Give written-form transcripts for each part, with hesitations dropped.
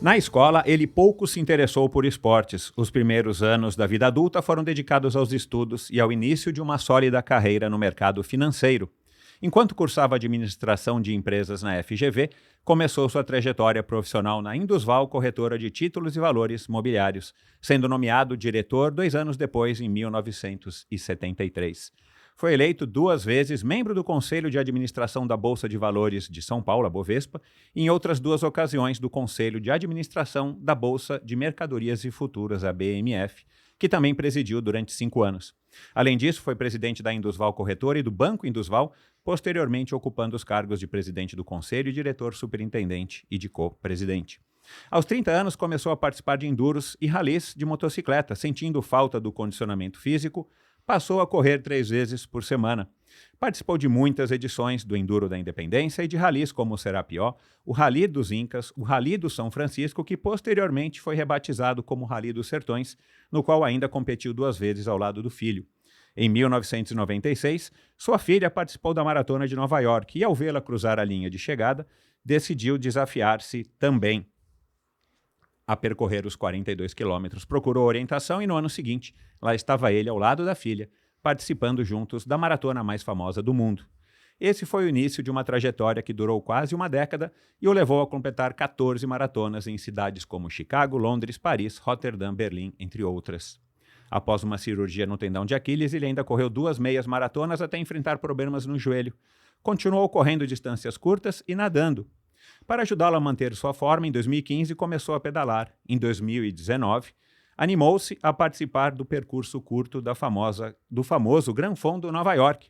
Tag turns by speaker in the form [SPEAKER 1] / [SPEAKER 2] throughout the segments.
[SPEAKER 1] Na escola, ele pouco se interessou por esportes. Os primeiros anos da vida adulta foram dedicados aos estudos e ao início de uma sólida carreira no mercado financeiro. Enquanto cursava administração de empresas na FGV, começou sua trajetória profissional na Indusval Corretora de Títulos e Valores Mobiliários, sendo nomeado diretor 2 anos depois, em 1973. Foi eleito 2 vezes membro do Conselho de Administração da Bolsa de Valores de São Paulo, a Bovespa, e em outras 2 ocasiões do Conselho de Administração da Bolsa de Mercadorias e Futuras, a BMF, que também presidiu durante 5 anos. Além disso, foi presidente da Indusval Corretora e do Banco Indusval, posteriormente ocupando os cargos de presidente do Conselho, diretor superintendente e de co-presidente. Aos 30 anos, começou a participar de enduros e ralis de motocicleta, sentindo falta do condicionamento físico, passou a correr 3 vezes por semana. Participou de muitas edições do Enduro da Independência e de ralis como o Serapió, o Rally dos Incas, o Rally do São Francisco, que posteriormente foi rebatizado como Rally dos Sertões, no qual ainda competiu 2 vezes ao lado do filho. Em 1996, sua filha participou da Maratona de Nova York e, ao vê-la cruzar a linha de chegada, decidiu desafiar-se também a percorrer os 42 quilômetros. Procurou orientação e no ano seguinte, lá estava ele ao lado da filha, participando juntos da maratona mais famosa do mundo. Esse foi o início de uma trajetória que durou quase uma década e o levou a completar 14 maratonas em cidades como Chicago, Londres, Paris, Roterdã, Berlim, entre outras. Após uma cirurgia no tendão de Aquiles, ele ainda correu 2 meias maratonas até enfrentar problemas no joelho. Continuou correndo distâncias curtas e nadando. Para ajudá-lo a manter sua forma, em 2015 começou a pedalar. Em 2019, animou-se a participar do percurso curto do famoso Gran Fondo Nova York.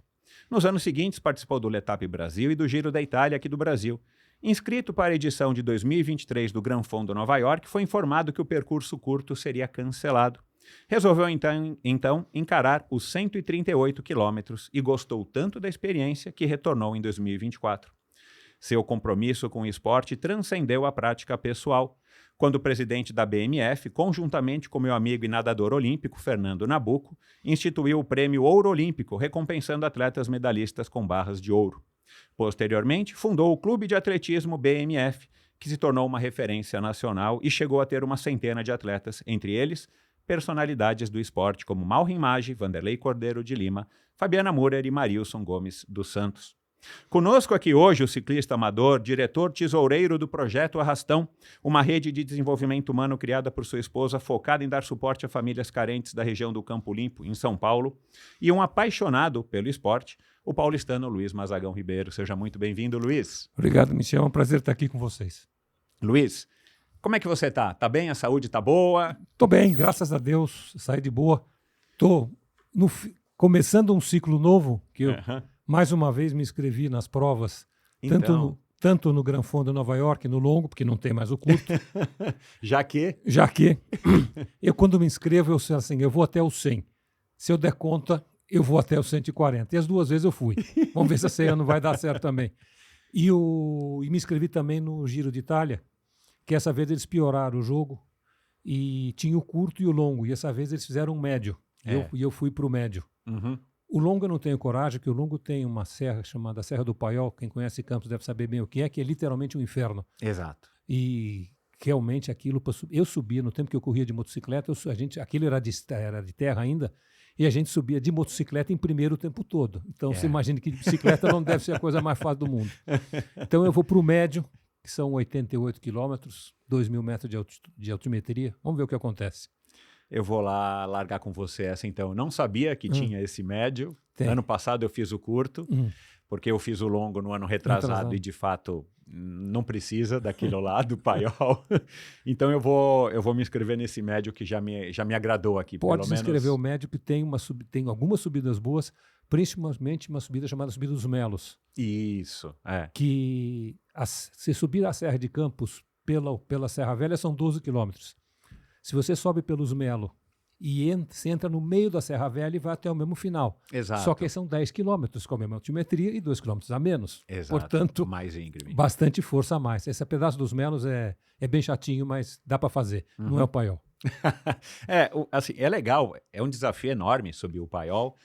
[SPEAKER 1] Nos anos seguintes, participou do Letap Brasil e do Giro da Itália aqui do Brasil. Inscrito para a edição de 2023 do Gran Fondo Nova York, foi informado que o percurso curto seria cancelado. Resolveu então encarar os 138 quilômetros e gostou tanto da experiência que retornou em 2024. Seu compromisso com o esporte transcendeu a prática pessoal, quando o presidente da BMF, conjuntamente com meu amigo e nadador olímpico, Fernando Nabuco, instituiu o Prêmio Ouro Olímpico, recompensando atletas medalhistas com barras de ouro. Posteriormente, fundou o Clube de Atletismo BMF, que se tornou uma referência nacional e chegou a ter uma centena de atletas, entre eles personalidades do esporte como Malrin Maggi, Vanderlei Cordeiro de Lima, Fabiana Murer e Marilson Gomes dos Santos. Conosco aqui hoje o ciclista amador, diretor tesoureiro do Projeto Arrastão, uma rede de desenvolvimento humano criada por sua esposa focada em dar suporte a famílias carentes da região do Campo Limpo, em São Paulo, e um apaixonado pelo esporte, o paulistano Luiz Mazagão Ribeiro. Seja muito bem-vindo, Luiz.
[SPEAKER 2] Obrigado, Michel. É um prazer estar aqui com vocês.
[SPEAKER 1] Luiz, como é que você tá? Tá bem? A saúde tá boa?
[SPEAKER 2] Tô bem, graças a Deus. Saí de boa. Tô começando um ciclo novo, que eu mais uma vez me inscrevi nas provas,
[SPEAKER 1] Então,
[SPEAKER 2] tanto no Gran Fondo Nova York, no longo, porque não tem mais o curto.
[SPEAKER 1] já que
[SPEAKER 2] Eu quando me inscrevo, eu sei assim, eu vou até o 100. Se eu der conta, eu vou até o 140. E as 2 vezes eu fui. Vamos ver se esse ano vai dar certo também. E me inscrevi também no Giro de Itália, que essa vez eles pioraram o jogo e tinha o curto e o longo. E essa vez eles fizeram um médio. E eu fui para o médio.
[SPEAKER 1] Uhum.
[SPEAKER 2] O longo eu não tenho coragem, porque o longo tem uma serra chamada Serra do Paiol. Quem conhece Campos deve saber bem o que é literalmente um inferno.
[SPEAKER 1] Exato.
[SPEAKER 2] E realmente aquilo, eu subia no tempo que eu corria de motocicleta, aquilo era de terra ainda, e a gente subia de motocicleta em primeiro o tempo todo. Então você imagina que de bicicleta não deve ser a coisa mais fácil do mundo. Então eu vou para o médio, que são 88 quilômetros, 2.000 metros de altimetria. Vamos ver o que acontece.
[SPEAKER 1] Eu vou lá largar com você essa, então. Eu não sabia que tinha esse médio.
[SPEAKER 2] Tem.
[SPEAKER 1] Ano passado eu fiz o curto, porque eu fiz o longo no ano retrasado e, de fato, não precisa daquele lá do Paiol. Então eu vou me inscrever nesse médio que já me agradou aqui.
[SPEAKER 2] Pode
[SPEAKER 1] pelo
[SPEAKER 2] se
[SPEAKER 1] menos.
[SPEAKER 2] inscrever o médio, que tem algumas subidas boas, principalmente uma subida chamada Subida dos Melos.
[SPEAKER 1] Isso,
[SPEAKER 2] Que se subir a Serra de Campos pela Serra Velha são 12 quilômetros. Se você sobe pelos Melo e você entra no meio da Serra Velha e vai até o mesmo final.
[SPEAKER 1] Exato.
[SPEAKER 2] Só que são 10 quilômetros com a mesma altimetria e 2 quilômetros a menos.
[SPEAKER 1] Exato.
[SPEAKER 2] Portanto,
[SPEAKER 1] mais íngreme.
[SPEAKER 2] Bastante força a mais. Esse pedaço dos Melos é bem chatinho, mas dá para fazer. Não é o Paiol.
[SPEAKER 1] Assim, é legal, é um desafio enorme subir o Paiol,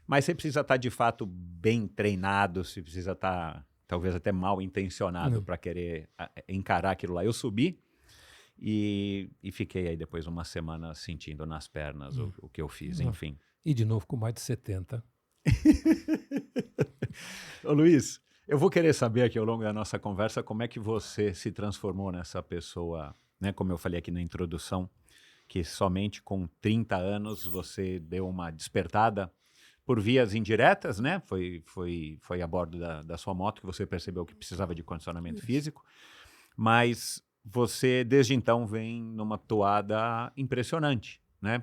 [SPEAKER 1] mas você precisa estar de fato bem treinado, você precisa estar talvez até mal intencionado para querer encarar aquilo lá. Eu subi E fiquei aí depois uma semana sentindo nas pernas o que eu fiz, enfim.
[SPEAKER 2] E de novo com mais de 70.
[SPEAKER 1] Ô Luiz, eu vou querer saber aqui ao longo da nossa conversa como é que você se transformou nessa pessoa, né? Como eu falei aqui na introdução, que somente com 30 anos você deu uma despertada por vias indiretas, né? Foi a bordo da sua moto que você percebeu que precisava de condicionamento físico, mas você desde então vem numa toada impressionante, né?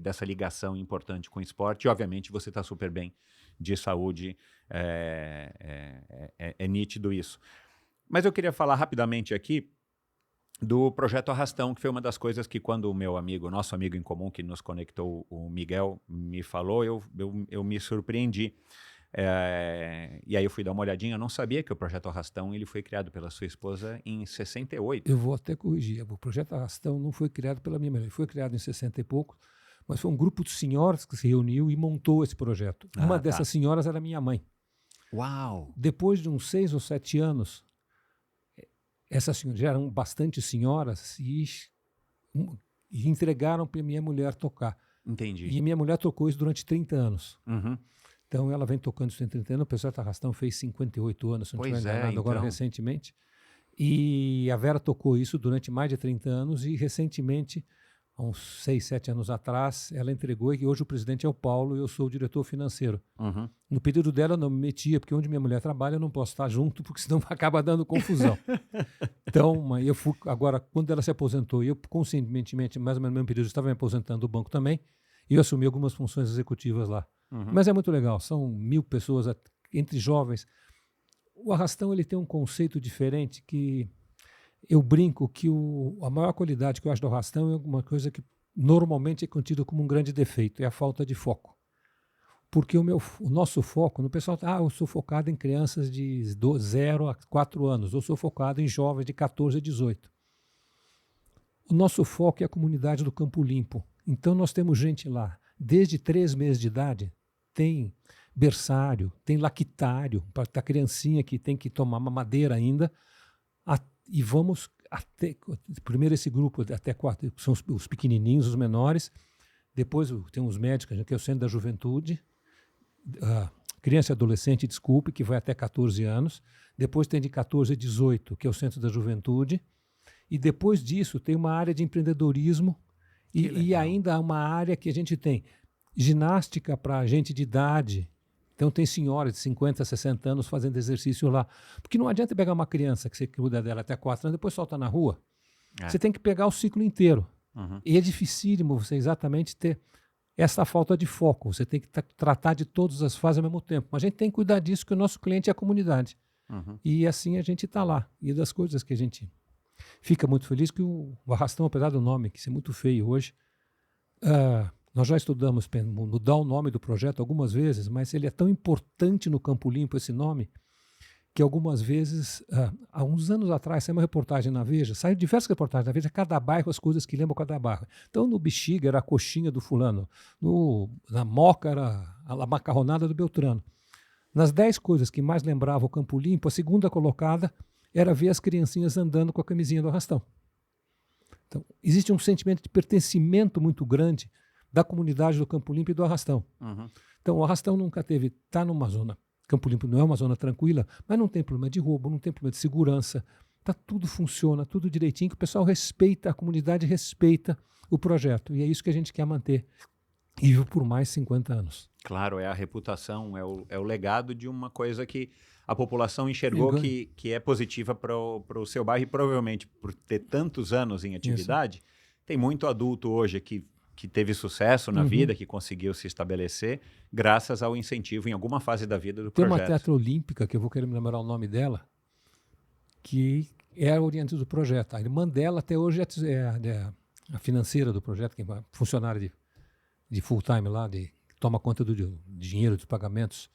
[SPEAKER 1] Dessa ligação importante com o esporte, e obviamente você está super bem de saúde, é nítido isso. Mas eu queria falar rapidamente aqui do Projeto Arrastão, que foi uma das coisas que quando o meu amigo, nosso amigo em comum que nos conectou, o Miguel, me falou, eu me surpreendi. E aí eu fui dar uma olhadinha, eu não sabia que o Projeto Arrastão ele foi criado pela sua esposa em 68.
[SPEAKER 2] Eu vou até corrigir, o Projeto Arrastão não foi criado pela minha mulher, ele foi criado em 60 e pouco, mas foi um grupo de senhoras que se reuniu e montou esse projeto. Uma dessas senhoras era minha mãe.
[SPEAKER 1] Uau!
[SPEAKER 2] Depois de uns 6 ou 7 anos, essas senhoras já eram bastante senhoras e entregaram para minha mulher tocar.
[SPEAKER 1] Entendi.
[SPEAKER 2] E minha mulher tocou isso durante 30 anos.
[SPEAKER 1] Uhum.
[SPEAKER 2] Então ela vem tocando isso em 30 anos. O Projeto Arrastão fez 58 anos, se não estiver enganado, agora recentemente. E a Vera tocou isso durante mais de 30 anos e recentemente, há uns 6, 7 anos atrás, ela entregou e hoje o presidente é o Paulo e eu sou o diretor financeiro.
[SPEAKER 1] Uhum.
[SPEAKER 2] No período dela eu não me metia, porque onde minha mulher trabalha eu não posso estar junto, porque senão acaba dando confusão. Então, eu fui, agora, quando ela se aposentou, eu conscientemente, mais ou menos no mesmo período, estava me aposentando do banco também, e eu assumi algumas funções executivas lá. Uhum. Mas é muito legal, são 1.000 pessoas, entre jovens. O Arrastão ele tem um conceito diferente que eu brinco que a maior qualidade que eu acho do Arrastão é alguma coisa que normalmente é contido como um grande defeito, é a falta de foco. Porque o nosso foco, no pessoal, eu sou focado em crianças de 0 a 4 anos, ou sou focado em jovens de 14 a 18. O nosso foco é a comunidade do Campo Limpo. Então nós temos gente lá, desde 3 meses de idade, tem berçário, tem lactário, para a criancinha que tem que tomar mamadeira ainda, e vamos até, primeiro esse grupo até 4, são os pequenininhos, os menores, depois tem os médicos, que é o Centro da Juventude, criança e adolescente, desculpe, que vai até 14 anos, depois tem de 14 a 18, que é o Centro da Juventude, e depois disso tem uma área de empreendedorismo e ainda uma área que a gente tem ginástica para gente de idade. Então tem senhoras de 50, 60 anos fazendo exercício lá. Porque não adianta pegar uma criança que você cuida dela até 4 anos, depois solta na rua. Você tem que pegar o ciclo inteiro. Uhum. E é dificílimo você exatamente ter essa falta de foco. Você tem que tratar de todas as fases ao mesmo tempo. Mas a gente tem que cuidar disso, que o nosso cliente é a comunidade. Uhum. E assim a gente está lá. E das coisas que a gente fica muito feliz, que o Arrastão, apesar do nome, que é muito feio hoje, nós já estudamos mudar o nome do projeto algumas vezes, mas ele é tão importante no Campo Limpo, esse nome, que algumas vezes, há uns anos atrás, saiu uma reportagem na Veja, saiu diversas reportagens na Veja, cada bairro, as coisas que lembram cada bairro. Então, no Bexiga era a coxinha do fulano, na Moca era a macarronada do Beltrano. Nas 10 coisas que mais lembravam o Campo Limpo, a segunda colocada era ver as criancinhas andando com a camisinha do Arrastão. Então, existe um sentimento de pertencimento muito grande da comunidade do Campo Limpo e do Arrastão. Uhum. Então, o Arrastão nunca está numa zona, Campo Limpo não é uma zona tranquila, mas não tem problema de roubo, não tem problema de segurança, tudo funciona, tudo direitinho, que o pessoal respeita, a comunidade respeita o projeto, e é isso que a gente quer manter, e por mais 50 anos.
[SPEAKER 1] Claro, é a reputação, é o legado de uma coisa que a população enxergou que é positiva para o seu bairro, e provavelmente por ter tantos anos em atividade, isso. Tem muito adulto hoje que teve sucesso na vida, que conseguiu se estabelecer, graças ao incentivo em alguma fase da vida do projeto.
[SPEAKER 2] Tem uma atleta olímpica, que eu vou querer me lembrar o nome dela, que é a orientadora do projeto. A irmã dela até hoje é a financeira do projeto, que é funcionária de full time lá, toma conta do dinheiro, dos pagamentos.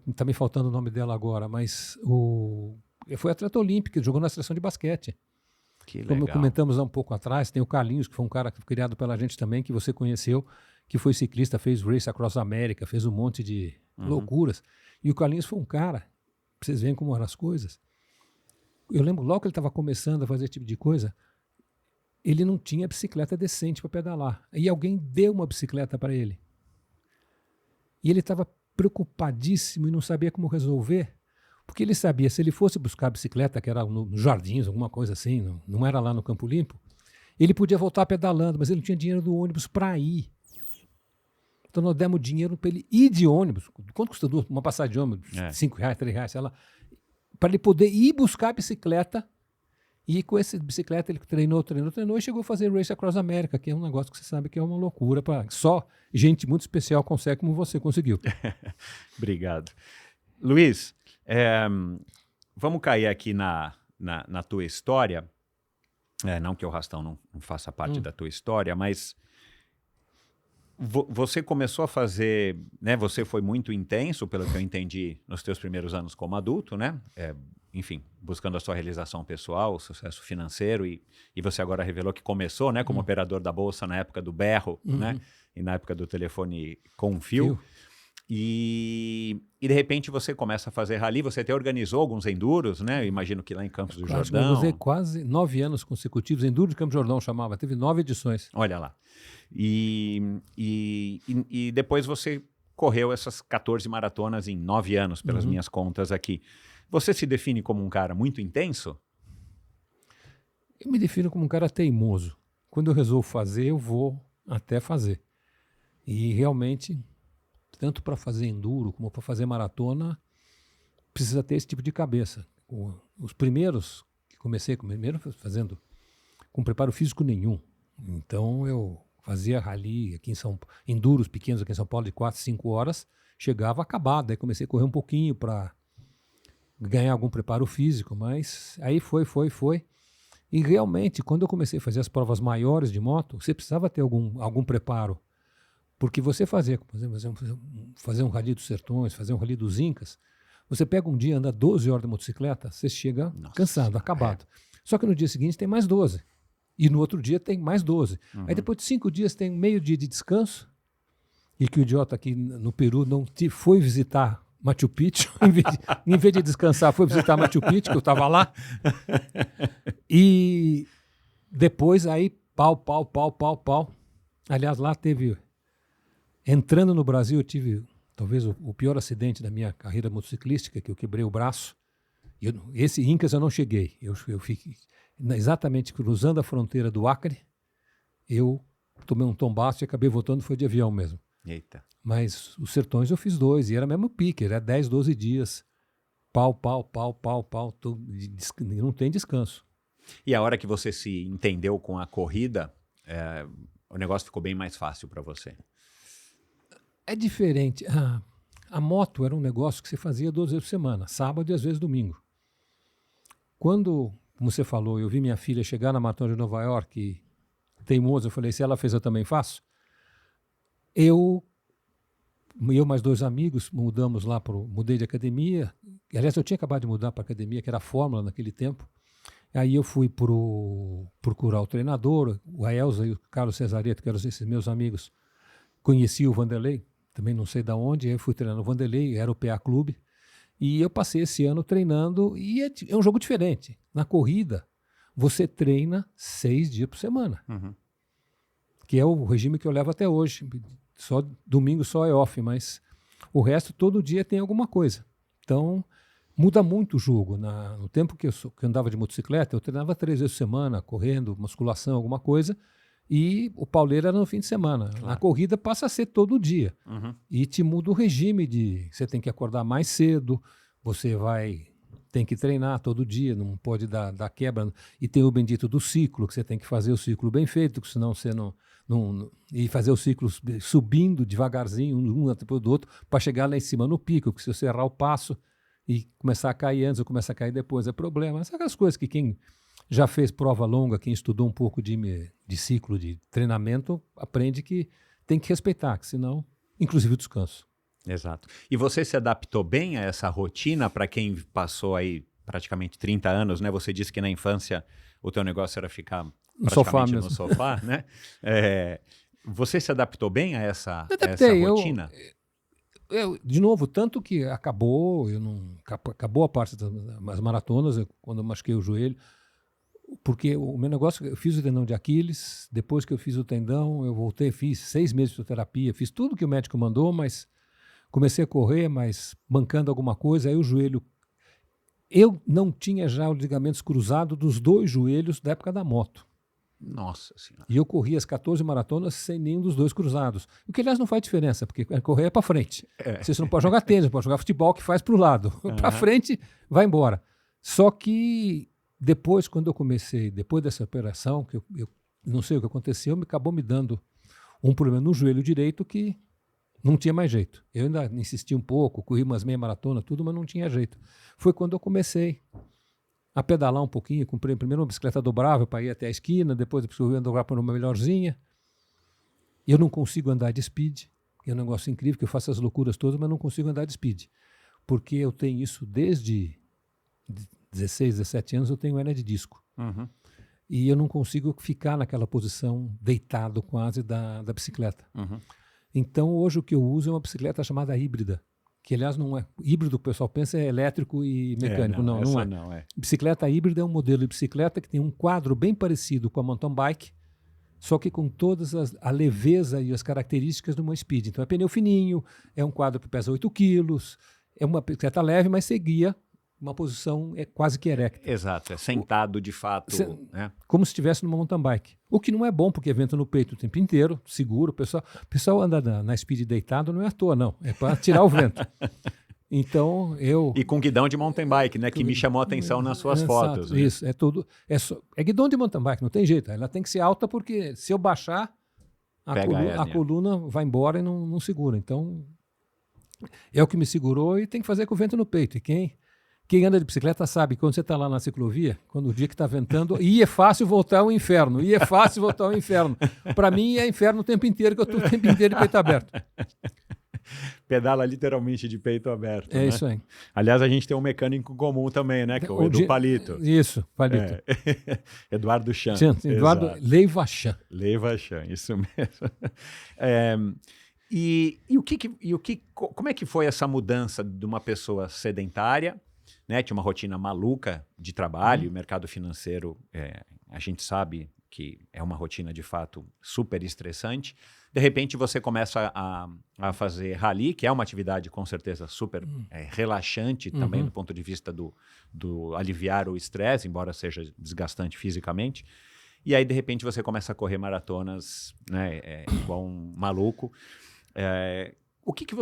[SPEAKER 2] Está me faltando o nome dela agora, mas foi atleta olímpica, jogou na seleção de basquete.
[SPEAKER 1] Que legal.
[SPEAKER 2] Como comentamos há um pouco atrás, tem o Carlinhos, que foi um cara criado pela gente também, que você conheceu, que foi ciclista, fez Race Across America, fez um monte de loucuras. E o Carlinhos foi um cara, pra vocês verem como eram as coisas. Eu lembro logo que ele estava começando a fazer esse tipo de coisa, ele não tinha bicicleta decente para pedalar. E alguém deu uma bicicleta para ele. E ele estava preocupadíssimo e não sabia como resolver, porque ele sabia, se ele fosse buscar a bicicleta, que era nos jardins, alguma coisa assim, não era lá no Campo Limpo, ele podia voltar pedalando, mas ele não tinha dinheiro do ônibus para ir. Então nós demos dinheiro para ele ir de ônibus. Quanto custa uma passagem de ônibus? R$5, R$3, sei lá. Para ele poder ir buscar a bicicleta. E com essa bicicleta ele treinou e chegou a fazer Race Across America, que é um negócio que você sabe que é uma loucura. Só gente muito especial consegue como você conseguiu.
[SPEAKER 1] Obrigado. Luiz, vamos cair aqui na tua história. Não que o Rastão não faça parte da tua história, mas você começou a fazer, né? Você foi muito intenso, pelo que eu entendi, nos teus primeiros anos como adulto, né? Enfim, buscando a sua realização pessoal, o sucesso financeiro, e você agora revelou que começou, né, como operador da bolsa na época do berro, né? E na época do telefone com fio. E de repente você começa a fazer rally, você até organizou alguns enduros, né? Eu imagino que lá em Campos do Jordão.
[SPEAKER 2] Eu usei quase 9 anos consecutivos, Enduro de Campos do Jordão chamava, teve 9 edições.
[SPEAKER 1] Olha lá. E depois você correu essas 14 maratonas em 9 anos, pelas minhas contas aqui. Você se define como um cara muito intenso?
[SPEAKER 2] Eu me defino como um cara teimoso. Quando eu resolvo fazer, eu vou até fazer. E realmente, tanto para fazer enduro como para fazer maratona, precisa ter esse tipo de cabeça. Os primeiros que comecei, fazendo com preparo físico nenhum. Então eu fazia rally aqui em enduros pequenos aqui em São Paulo de 4, 5 horas, chegava acabado. Aí comecei a correr um pouquinho para ganhar algum preparo físico, mas aí foi. E realmente, quando eu comecei a fazer as provas maiores de moto, você precisava ter algum preparo. Porque você fazer um rally dos Sertões, fazer um rally dos Incas, você pega um dia, anda 12 horas de motocicleta, você chega cansado, acabado. Só que no dia seguinte tem mais 12. E no outro dia tem mais 12. Aí depois de 5 dias tem meio dia de descanso, e que o idiota aqui no Peru não foi visitar Machu Picchu, em vez de descansar, foi visitar Machu Picchu, que eu estava lá. E depois aí, pau. Aliás, lá teve... Entrando no Brasil, eu tive talvez o pior acidente da minha carreira motociclística, que eu quebrei o braço. Esse Incas eu não cheguei. Eu fiquei exatamente cruzando a fronteira do Acre, eu tomei um tombaço e acabei voltando, foi de avião mesmo.
[SPEAKER 1] Eita.
[SPEAKER 2] Mas os Sertões eu fiz 2, e era mesmo pique, era 10, 12 dias. Pau, não tem descanso.
[SPEAKER 1] E a hora que você se entendeu com a corrida, o negócio ficou bem mais fácil para você?
[SPEAKER 2] É diferente. A moto era um negócio que você fazia 2 vezes por semana, sábado e às vezes domingo. Quando, como você falou, eu vi minha filha chegar na maratona de Nova York e teimoso, eu falei, se ela fez, eu também faço. Eu mais 2 amigos mudamos lá, mudei de academia. Aliás, eu tinha acabado de mudar para a academia, que era a Fórmula naquele tempo. Aí eu fui procurar o treinador, a Elza e o Carlos Cesareto, que eram esses meus amigos. Conheci o Vanderlei, também não sei de onde, aí eu fui treinando o Vanderlei, era o PA Clube. E eu passei esse ano treinando, e é um jogo diferente. Na corrida, você treina 6 dias por semana, que é o regime que eu levo até hoje. Só domingo só é off, mas o resto todo dia tem alguma coisa. Então muda muito o jogo. No tempo que eu andava de motocicleta, eu treinava 3 vezes por semana, correndo, musculação, alguma coisa, e o pauleiro era no fim de semana. Claro. A corrida passa a ser todo dia. E te muda o regime você tem que acordar mais cedo, tem que treinar todo dia, não pode dar quebra. E tem o bendito do ciclo, que você tem que fazer o ciclo bem feito, senão você não e fazer o ciclo subindo devagarzinho, um depois do outro, para chegar lá em cima no pico, porque se você errar o passo e começar a cair antes ou começar a cair depois, é problema. Essas aquelas coisas que quem já fez prova longa, quem estudou um pouco de ciclo de treinamento, aprende que tem que respeitar, que senão, inclusive o descanso.
[SPEAKER 1] Exato. E você se adaptou bem a essa rotina para quem passou aí praticamente 30 anos, né? Você disse que na infância o teu negócio era ficar praticamente no sofá, né? Você se adaptou bem a essa rotina?
[SPEAKER 2] De novo, tanto que acabou a parte das maratonas, quando eu machuquei o joelho, Porque o meu negócio, eu fiz o tendão de Aquiles, depois que eu fiz o tendão, eu voltei, fiz 6 meses de fisioterapia, fiz tudo que o médico mandou, mas comecei a correr, mas mancando alguma coisa, aí o joelho... Eu não tinha já os ligamentos cruzados dos 2 joelhos da época da moto.
[SPEAKER 1] Nossa Senhora.
[SPEAKER 2] E eu corri as 14 maratonas sem nenhum dos 2 cruzados. O que, aliás, não faz diferença, porque correr é para frente. Você não pode jogar tênis, não pode jogar futebol, que faz para o lado. Para frente, vai embora. Só que depois, quando eu comecei, depois dessa operação, que eu não sei o que aconteceu, acabou me dando um problema no joelho direito que não tinha mais jeito. Eu ainda insisti um pouco, corri umas meia maratona, tudo, mas não tinha jeito. Foi quando eu comecei a pedalar um pouquinho, comprei primeiro uma bicicleta dobrável para ir até a esquina, depois eu fui dobrar para uma melhorzinha. Eu não consigo andar de speed, é um negócio incrível, que eu faço as loucuras todas, mas não consigo andar de speed. Porque eu tenho isso desde 16, 17 anos, eu tenho hérnia de disco.
[SPEAKER 1] Uhum.
[SPEAKER 2] E eu não consigo ficar naquela posição deitado quase da bicicleta.
[SPEAKER 1] Uhum.
[SPEAKER 2] Então, hoje o que eu uso é uma bicicleta chamada híbrida, que, aliás, não é. Híbrido, o pessoal pensa, é elétrico e mecânico. Não é. Bicicleta híbrida é um modelo de bicicleta que tem um quadro bem parecido com a mountain bike, só que com todas a leveza e as características de uma speed. Então, é pneu fininho, é um quadro que pesa 8 quilos, é uma bicicleta leve, mas você guia uma posição quase que erecta.
[SPEAKER 1] Exato, é sentado de fato. Né?
[SPEAKER 2] Como se estivesse numa mountain bike. O que não é bom, porque é vento no peito o tempo inteiro, seguro. O pessoal anda na speed deitado, não é à toa, não. É para tirar o vento. Então,
[SPEAKER 1] E com guidão de mountain bike, né? Que me chamou a atenção nas suas fotos. Né?
[SPEAKER 2] Isso, é tudo. É guidão de mountain bike, não tem jeito. Ela tem que ser alta, porque se eu baixar, a coluna vai embora e não segura. Então, é o que me segurou e tem que fazer com o vento no peito. E quem anda de bicicleta sabe que quando você está lá na ciclovia, quando o dia que está ventando, e é fácil voltar ao inferno. Para mim é inferno o tempo inteiro, que eu estou o tempo inteiro de peito aberto.
[SPEAKER 1] Pedala literalmente de peito aberto.
[SPEAKER 2] É,
[SPEAKER 1] né?
[SPEAKER 2] isso aí.
[SPEAKER 1] Aliás, a gente tem um mecânico comum também, né? Que é o Edu Palito.
[SPEAKER 2] Isso, Palito.
[SPEAKER 1] Eduardo Chan.
[SPEAKER 2] Eduardo Leivachan.
[SPEAKER 1] Leivachan, isso mesmo. Como é que foi essa mudança de uma pessoa sedentária, né? Tinha uma rotina maluca de trabalho, o mercado financeiro, a gente sabe que é uma rotina de fato super estressante. De repente você começa a fazer rally, que é uma atividade com certeza super relaxante também do ponto de vista do aliviar o estresse, embora seja desgastante fisicamente. E aí de repente você começa a correr maratonas, né, igual um maluco. O que que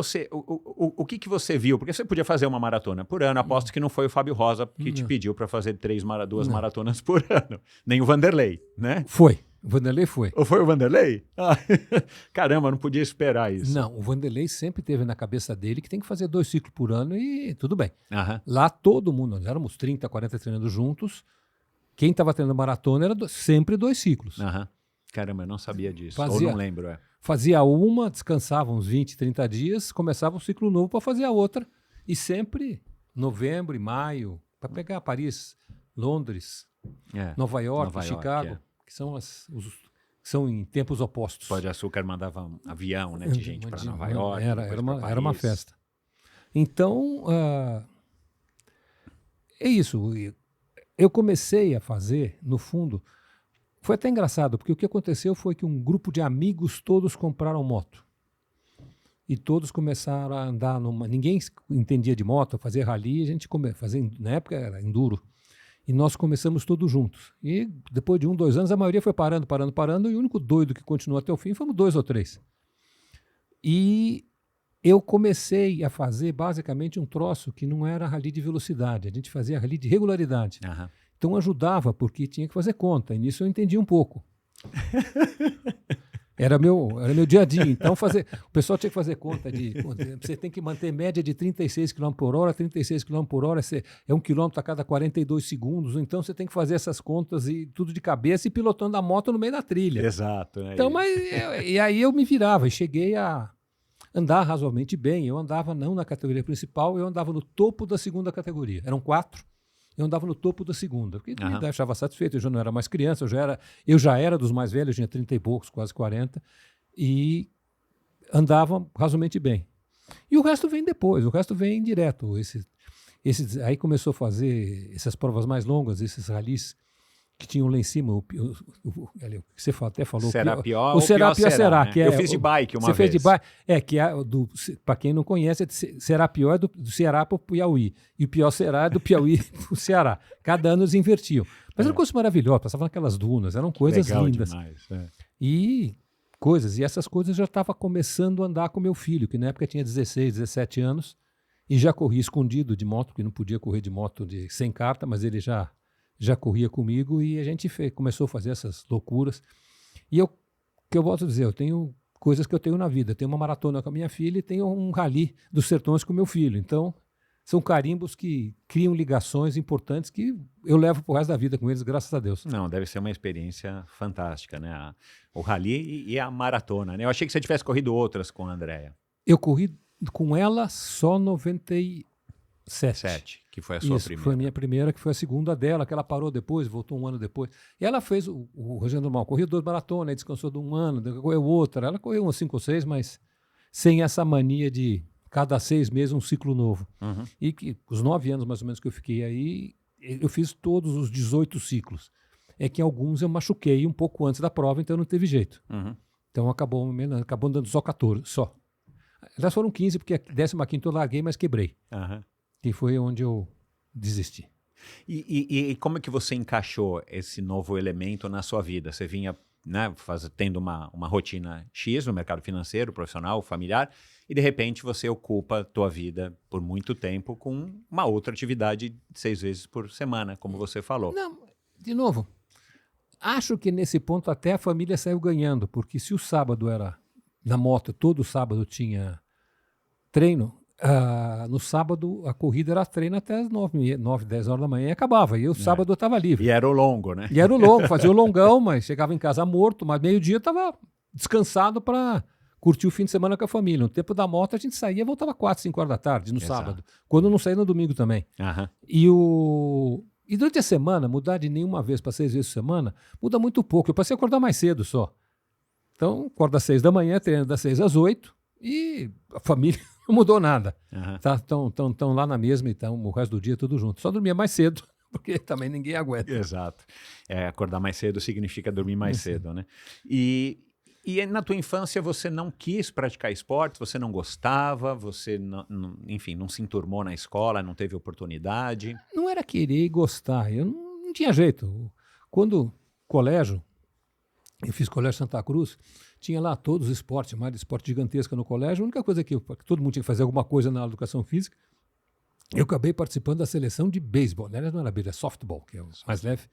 [SPEAKER 1] você viu? Porque você podia fazer uma maratona por ano. Aposto que não foi o Fábio Rosa que te pediu para fazer 2 maratonas por ano. Nem o Vanderlei, né?
[SPEAKER 2] Foi. O Vanderlei foi.
[SPEAKER 1] Ou foi o Vanderlei? Caramba, não podia esperar isso.
[SPEAKER 2] Não, o Vanderlei sempre teve na cabeça dele que tem que fazer 2 ciclos por ano e tudo bem.
[SPEAKER 1] Aham.
[SPEAKER 2] Lá todo mundo, nós éramos 30, 40 treinando juntos. Quem estava treinando maratona era sempre 2 ciclos.
[SPEAKER 1] Aham. Caramba, eu não sabia disso. Ou não lembro,
[SPEAKER 2] Fazia uma, descansava uns 20, 30 dias, começava um ciclo novo para fazer a outra. E sempre novembro e maio, para pegar Paris, Londres, Nova York, Chicago, que são são em tempos opostos.
[SPEAKER 1] Pó de Açúcar mandava um avião, né, de gente para Nova York.
[SPEAKER 2] Era uma festa. Então, é isso. Eu comecei a fazer, no fundo... Foi até engraçado, porque o que aconteceu foi que um grupo de amigos todos compraram moto. E todos começaram a andar numa... Ninguém entendia de moto, fazer rally, a gente fazia, na época era enduro. E nós começamos todos juntos. E depois de 1, 2 anos, a maioria foi parando, e o único doido que continuou até o fim fomos 2 ou 3. E eu comecei a fazer basicamente um troço que não era rally de velocidade, a gente fazia rally de regularidade.
[SPEAKER 1] Aham.
[SPEAKER 2] Então ajudava, porque tinha que fazer conta. E nisso eu entendi um pouco. Era meu dia a dia. Então o pessoal tinha que fazer conta você tem que manter média de 36 km por hora, 36 km por hora é 1 km a cada 42 segundos. Então você tem que fazer essas contas e tudo de cabeça e pilotando a moto no meio da trilha.
[SPEAKER 1] Exato. Né?
[SPEAKER 2] Então, e aí eu me virava e cheguei a andar razoavelmente bem. Eu andava não na categoria principal, eu andava no topo da 2ª categoria. Eram 4. Eu andava no topo da 2ª, porque me deixava satisfeito, eu já não era mais criança, eu já era dos mais velhos, tinha 30 e poucos, quase 40, e andava razoavelmente bem. E o resto vem depois, o resto vem direto. Aí começou a fazer essas provas mais longas, esses ralis que tinham lá em cima, ali, o que você até falou.
[SPEAKER 1] Será pior
[SPEAKER 2] o será pior será.
[SPEAKER 1] Né?
[SPEAKER 2] Que é,
[SPEAKER 1] eu fiz de bike uma vez.
[SPEAKER 2] Você fez de bike? Que para quem não conhece, será pior é do Ceará para o Piauí. E o pior será é do Piauí para o Ceará. Cada ano eles invertiam. Mas era uma coisa maravilhosa, passavam naquelas dunas, eram coisas
[SPEAKER 1] legal
[SPEAKER 2] lindas.
[SPEAKER 1] Demais,
[SPEAKER 2] E essas coisas eu já estava começando a andar com meu filho, que na época tinha 16, 17 anos, e já corria escondido de moto, porque não podia correr de moto sem carta, mas ele já corria comigo e a gente começou a fazer essas loucuras. E o que eu volto a dizer, eu tenho coisas que eu tenho na vida. Eu tenho uma maratona com a minha filha e tenho um rally dos sertões com meu filho. Então, são carimbos que criam ligações importantes que eu levo pro resto da vida com eles, graças a Deus.
[SPEAKER 1] Não, deve ser uma experiência fantástica, né? O rally e a maratona, né? Eu achei que você tivesse corrido outras com a Andréia.
[SPEAKER 2] Eu corri com ela só 97.
[SPEAKER 1] Que foi a sua
[SPEAKER 2] Isso,
[SPEAKER 1] primeira.
[SPEAKER 2] foi a minha primeira, que foi a segunda dela, que ela parou depois, voltou um ano depois. E ela fez o Rogério Normal, correu 2 maratonas, descansou de um ano, correu outra. Ela correu umas 5 ou 6, mas sem essa mania de cada 6 meses um ciclo novo.
[SPEAKER 1] Uhum.
[SPEAKER 2] E que os 9 anos mais ou menos que eu fiquei aí, eu fiz todos os 18 ciclos. É que alguns eu machuquei um pouco antes da prova, então não teve jeito.
[SPEAKER 1] Uhum.
[SPEAKER 2] Então acabou dando só 14, só. Elas foram 15, porque a 15ª eu larguei, mas quebrei.
[SPEAKER 1] Uhum.
[SPEAKER 2] Que foi onde eu desisti.
[SPEAKER 1] E como é que você encaixou esse novo elemento na sua vida? Você vinha, né, tendo uma rotina X no mercado financeiro, profissional, familiar, e de repente você ocupa a tua vida por muito tempo com uma outra atividade 6 vezes por semana, como você falou.
[SPEAKER 2] Não, de novo, acho que nesse ponto até a família saiu ganhando, porque se o sábado era na moto, todo sábado tinha treino, no sábado a corrida era treino até as 9, 10 horas da manhã e acabava. E o sábado eu estava livre.
[SPEAKER 1] E era o longo, né?
[SPEAKER 2] E era o longo, fazia o longão, mas chegava em casa morto, mas meio-dia eu estava descansado para curtir o fim de semana com a família. No tempo da moto a gente saía e voltava 4, 5 horas da tarde no sábado. Quando não saía no domingo também.
[SPEAKER 1] Uhum.
[SPEAKER 2] E durante a semana, mudar de nenhuma vez para 6 vezes por semana, muda muito pouco. Eu passei a acordar mais cedo só. Então, acordo às 6 da manhã, treino das 6 às 8 e a família não mudou nada.
[SPEAKER 1] Uhum.
[SPEAKER 2] Tá? Tão lá na mesma, então o resto do dia tudo junto. Só dormia mais cedo, porque também ninguém aguenta.
[SPEAKER 1] Exato. Acordar mais cedo significa dormir mais cedo, né? E na tua infância você não quis praticar esportes, você não gostava, você, enfim, não se enturmou na escola, não teve oportunidade?
[SPEAKER 2] Não era querer e gostar, eu não tinha jeito. Quando colégio, eu fiz colégio Santa Cruz, tinha lá todos os esportes, mais de esporte gigantesca no colégio. A única coisa que todo mundo tinha que fazer alguma coisa na educação física, eu acabei participando da seleção de beisebol. Não era beisebol, é softball, que é o mais leve.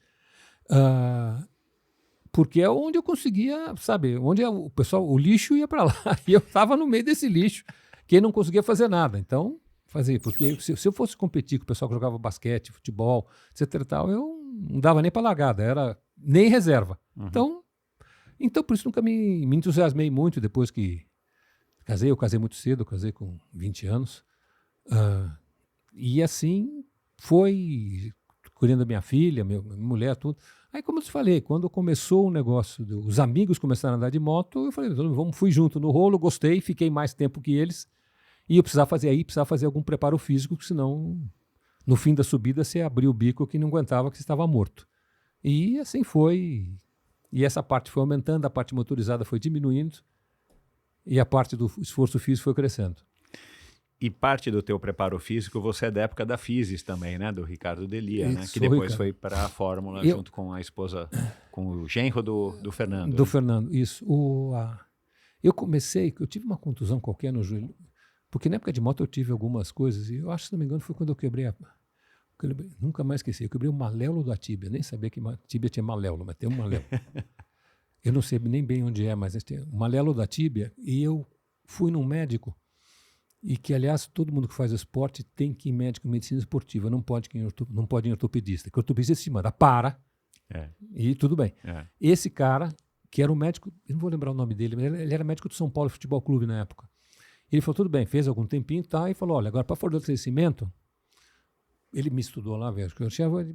[SPEAKER 2] Porque é onde eu conseguia, sabe, onde o pessoal, o lixo ia para lá. E eu estava no meio desse lixo, que não conseguia fazer nada. Então, fazia. Porque se eu fosse competir com o pessoal que jogava basquete, futebol, etc e tal, eu não dava nem para largada, era nem reserva.
[SPEAKER 1] Uhum.
[SPEAKER 2] Então, por isso nunca me entusiasmei muito depois que casei. Eu casei muito cedo, eu casei com 20 anos. E assim foi, cuidando da minha filha, minha mulher, tudo. Aí, como eu te falei, quando começou o negócio, os amigos começaram a andar de moto, eu falei, fui junto no rolo, gostei, fiquei mais tempo que eles. E eu precisava fazer algum preparo físico, porque senão, no fim da subida, você abriu o bico que não aguentava, que você estava morto. E assim foi. E essa parte foi aumentando, a parte motorizada foi diminuindo e a parte do esforço físico foi crescendo.
[SPEAKER 1] E parte do teu preparo físico, você é da época da Physis também, né? Do Ricardo Delia, né? Que depois foi para a Fórmula junto com a esposa, com o genro do Fernando.
[SPEAKER 2] Do Fernando, isso. Eu tive uma contusão qualquer no joelho, porque na época de moto eu tive algumas coisas, e eu acho, se não me engano, foi quando eu quebrei nunca mais esqueci, eu quebrei o maléolo da tíbia, nem sabia que tíbia tinha maléolo, mas tem um maléolo. Eu não sei nem bem onde é, mas tem o maléolo da tíbia, e eu fui num médico, e que, aliás, todo mundo que faz esporte tem que ir em médico em medicina esportiva, não pode ir em ortopedista, que o ortopedista se manda, e tudo bem. Esse cara, que era um médico, eu não vou lembrar o nome dele, mas ele era médico do São Paulo Futebol Clube na época. Ele falou, tudo bem, fez algum tempinho, tá, e falou, olha, agora para fortalecimento, ele me estudou lá, velho,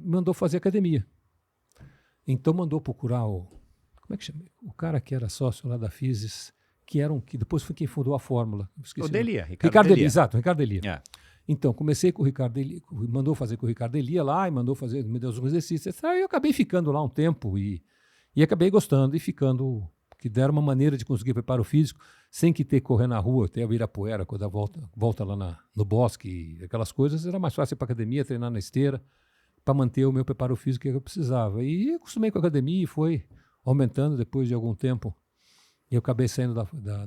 [SPEAKER 2] mandou fazer academia. Então mandou procurar como é que chama? O cara que era sócio lá da Physis, que depois foi quem fundou a Fórmula.
[SPEAKER 1] O Delia,
[SPEAKER 2] Ricardo Delia, exato, Ricardo Delia. Então, comecei com o Ricardo Elia, mandou fazer com o Ricardo Elia lá, e mandou fazer, me deu uns exercícios. Aí eu acabei ficando lá um tempo e acabei gostando e ficando, que deram uma maneira de conseguir preparo físico, sem que ter que correr na rua, até a Ibirapuera, quando a volta lá no bosque, aquelas coisas, era mais fácil ir para academia, treinar na esteira, para manter o meu preparo físico que eu precisava. E acostumei com a academia e foi aumentando depois de algum tempo. Eu acabei saindo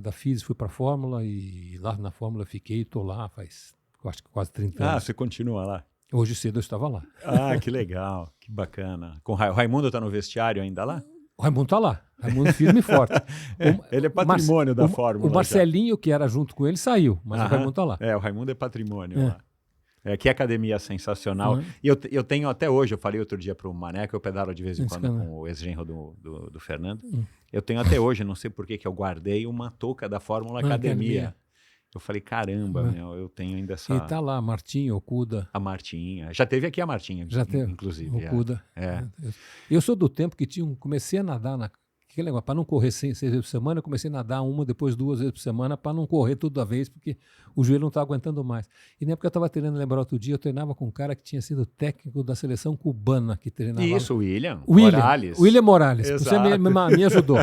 [SPEAKER 2] da Física, fui para a Fórmula e lá na Fórmula fiquei, estou lá faz acho que quase 30 anos.
[SPEAKER 1] Você continua lá?
[SPEAKER 2] Hoje cedo eu estava lá.
[SPEAKER 1] Que legal, que bacana. O Raimundo está no vestiário ainda lá?
[SPEAKER 2] O Raimundo está lá, Raimundo firme e forte.
[SPEAKER 1] Ele é patrimônio da Fórmula.
[SPEAKER 2] O Marcelinho, que era junto com ele, saiu, mas o Raimundo está lá.
[SPEAKER 1] O Raimundo é patrimônio lá. Que academia sensacional. E eu tenho até hoje, eu falei outro dia para o Mané, que eu pedalo de vez em quando com o ex-genro do Fernando. Eu tenho até hoje, não sei por que eu guardei uma touca da Fórmula Academia. Eu falei, caramba, eu tenho ainda essa...
[SPEAKER 2] E tá lá, Martinha, Okuda.
[SPEAKER 1] A Martinha. Já teve aqui a Martinha,
[SPEAKER 2] já teve,
[SPEAKER 1] inclusive.
[SPEAKER 2] Okuda. Eu sou do tempo que comecei a nadar aquele negócio, para não correr 6 vezes por semana, eu comecei a nadar uma, depois 2 vezes por semana, para não correr toda vez, porque o joelho não estava aguentando mais. E na época eu estava treinando, lembrar outro dia, eu treinava com um cara que tinha sido técnico da seleção cubana, que treinava...
[SPEAKER 1] Isso, William
[SPEAKER 2] Morales. William Morales, você me ajudou.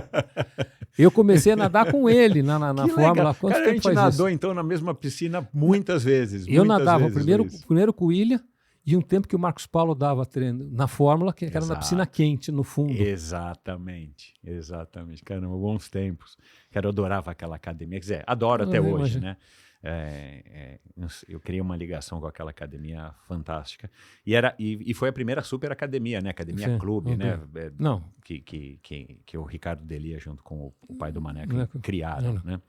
[SPEAKER 2] Eu comecei a nadar com ele na Fórmula.
[SPEAKER 1] Cara, a gente nadou então na mesma piscina muitas vezes.
[SPEAKER 2] Eu nadava primeiro com o William, e um tempo que o Marcos Paulo dava treino na Fórmula, que era na piscina quente, no fundo.
[SPEAKER 1] Exatamente. Caramba, bons tempos. Cara, eu adorava aquela academia. Quer dizer, adoro até hoje, né? Eu criei uma ligação com aquela academia fantástica. E foi a primeira super academia, né? Academia Clube, né?
[SPEAKER 2] Não.
[SPEAKER 1] Que o Ricardo Delia, junto com o pai do Mané, criaram, né?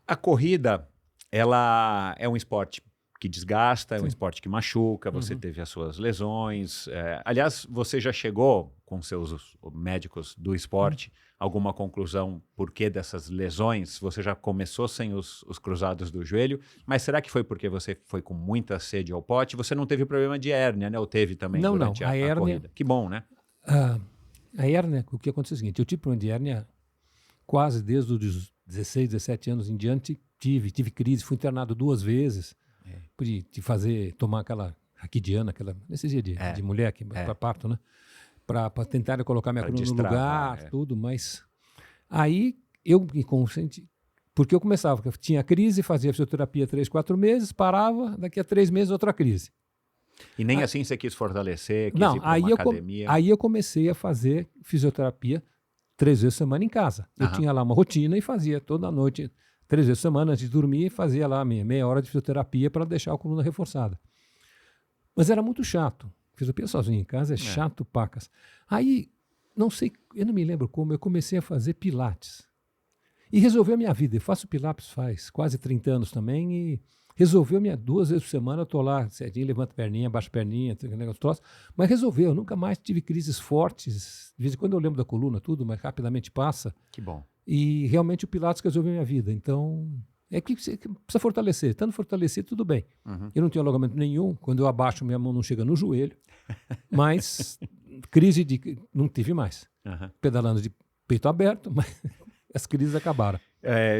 [SPEAKER 1] A corrida, ela é um esporte que desgasta, é um esporte que machuca, você teve as suas lesões. Aliás, você já chegou com seus médicos do esporte alguma conclusão por que dessas lesões? Você já começou sem os cruzados do joelho, mas será que foi porque você foi com muita sede ao pote? Você não teve problema de hérnia, né? Ou teve também durante a hérnia, corrida? Que bom, né?
[SPEAKER 2] A hérnia, o que aconteceu é o seguinte, eu tive problema de hérnia quase desde os 16, 17 anos em diante, tive crise, fui internado 2 vezes, pude tomar aquela raquidiana, aquela anestesia de mulher para parto, né? Para tentar colocar minha coluna no lugar, tudo, mas aí eu me consciente, porque eu começava, tinha crise, fazia fisioterapia 3, 4 meses, parava, daqui a 3 meses outra crise.
[SPEAKER 1] E nem assim você quis fortalecer, quis ir para uma academia?
[SPEAKER 2] Aí eu comecei a fazer fisioterapia 3 vezes por semana em casa. Eu tinha lá uma rotina e fazia toda noite, 3 vezes por semana, antes de dormir, fazia lá meia hora de fisioterapia para deixar a coluna reforçada. Mas era muito chato. Fisioterapia sozinho em casa é chato, pacas. Aí, não sei, eu não me lembro como, eu comecei a fazer pilates. E resolveu a minha vida. Eu faço pilates faz quase 30 anos também e resolveu 2 vezes por semana, eu estou lá, cedinho, levanto perninha, baixo perninha, negócio troço, mas resolveu, eu nunca mais tive crises fortes. De vez em quando eu lembro da coluna, tudo, mas rapidamente passa.
[SPEAKER 1] Que bom.
[SPEAKER 2] E realmente o pilates resolveu a minha vida. Então, é que você precisa fortalecer. Tanto fortalecer, tudo bem. Eu não tenho alongamento nenhum. Quando eu abaixo, minha mão não chega no joelho. Mas crise não tive mais. Pedalando de peito aberto, mas as crises acabaram.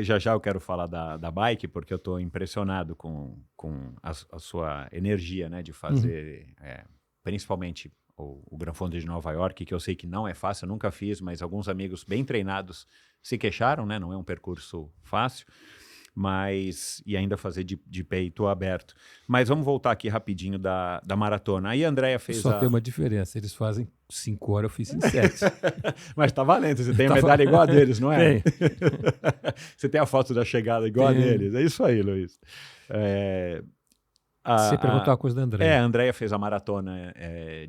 [SPEAKER 1] Já eu quero falar da bike, porque eu estou impressionado com a sua energia, né, de fazer, principalmente o Gran Fondo de Nova York, que eu sei que não é fácil, eu nunca fiz, mas alguns amigos bem treinados se queixaram, né, não é um percurso fácil. E ainda fazer de peito aberto. Mas vamos voltar aqui rapidinho da maratona. Aí a Andréia fez
[SPEAKER 2] Só tem uma diferença, eles fazem 5 horas, eu fiz em 7.
[SPEAKER 1] Mas tá valendo, você tem a medalha igual a deles, não é?
[SPEAKER 2] Tem.
[SPEAKER 1] Você tem a foto da chegada igual a deles. É isso aí, Luiz.
[SPEAKER 2] Você perguntou uma coisa da Andréia.
[SPEAKER 1] A Andréia fez a maratona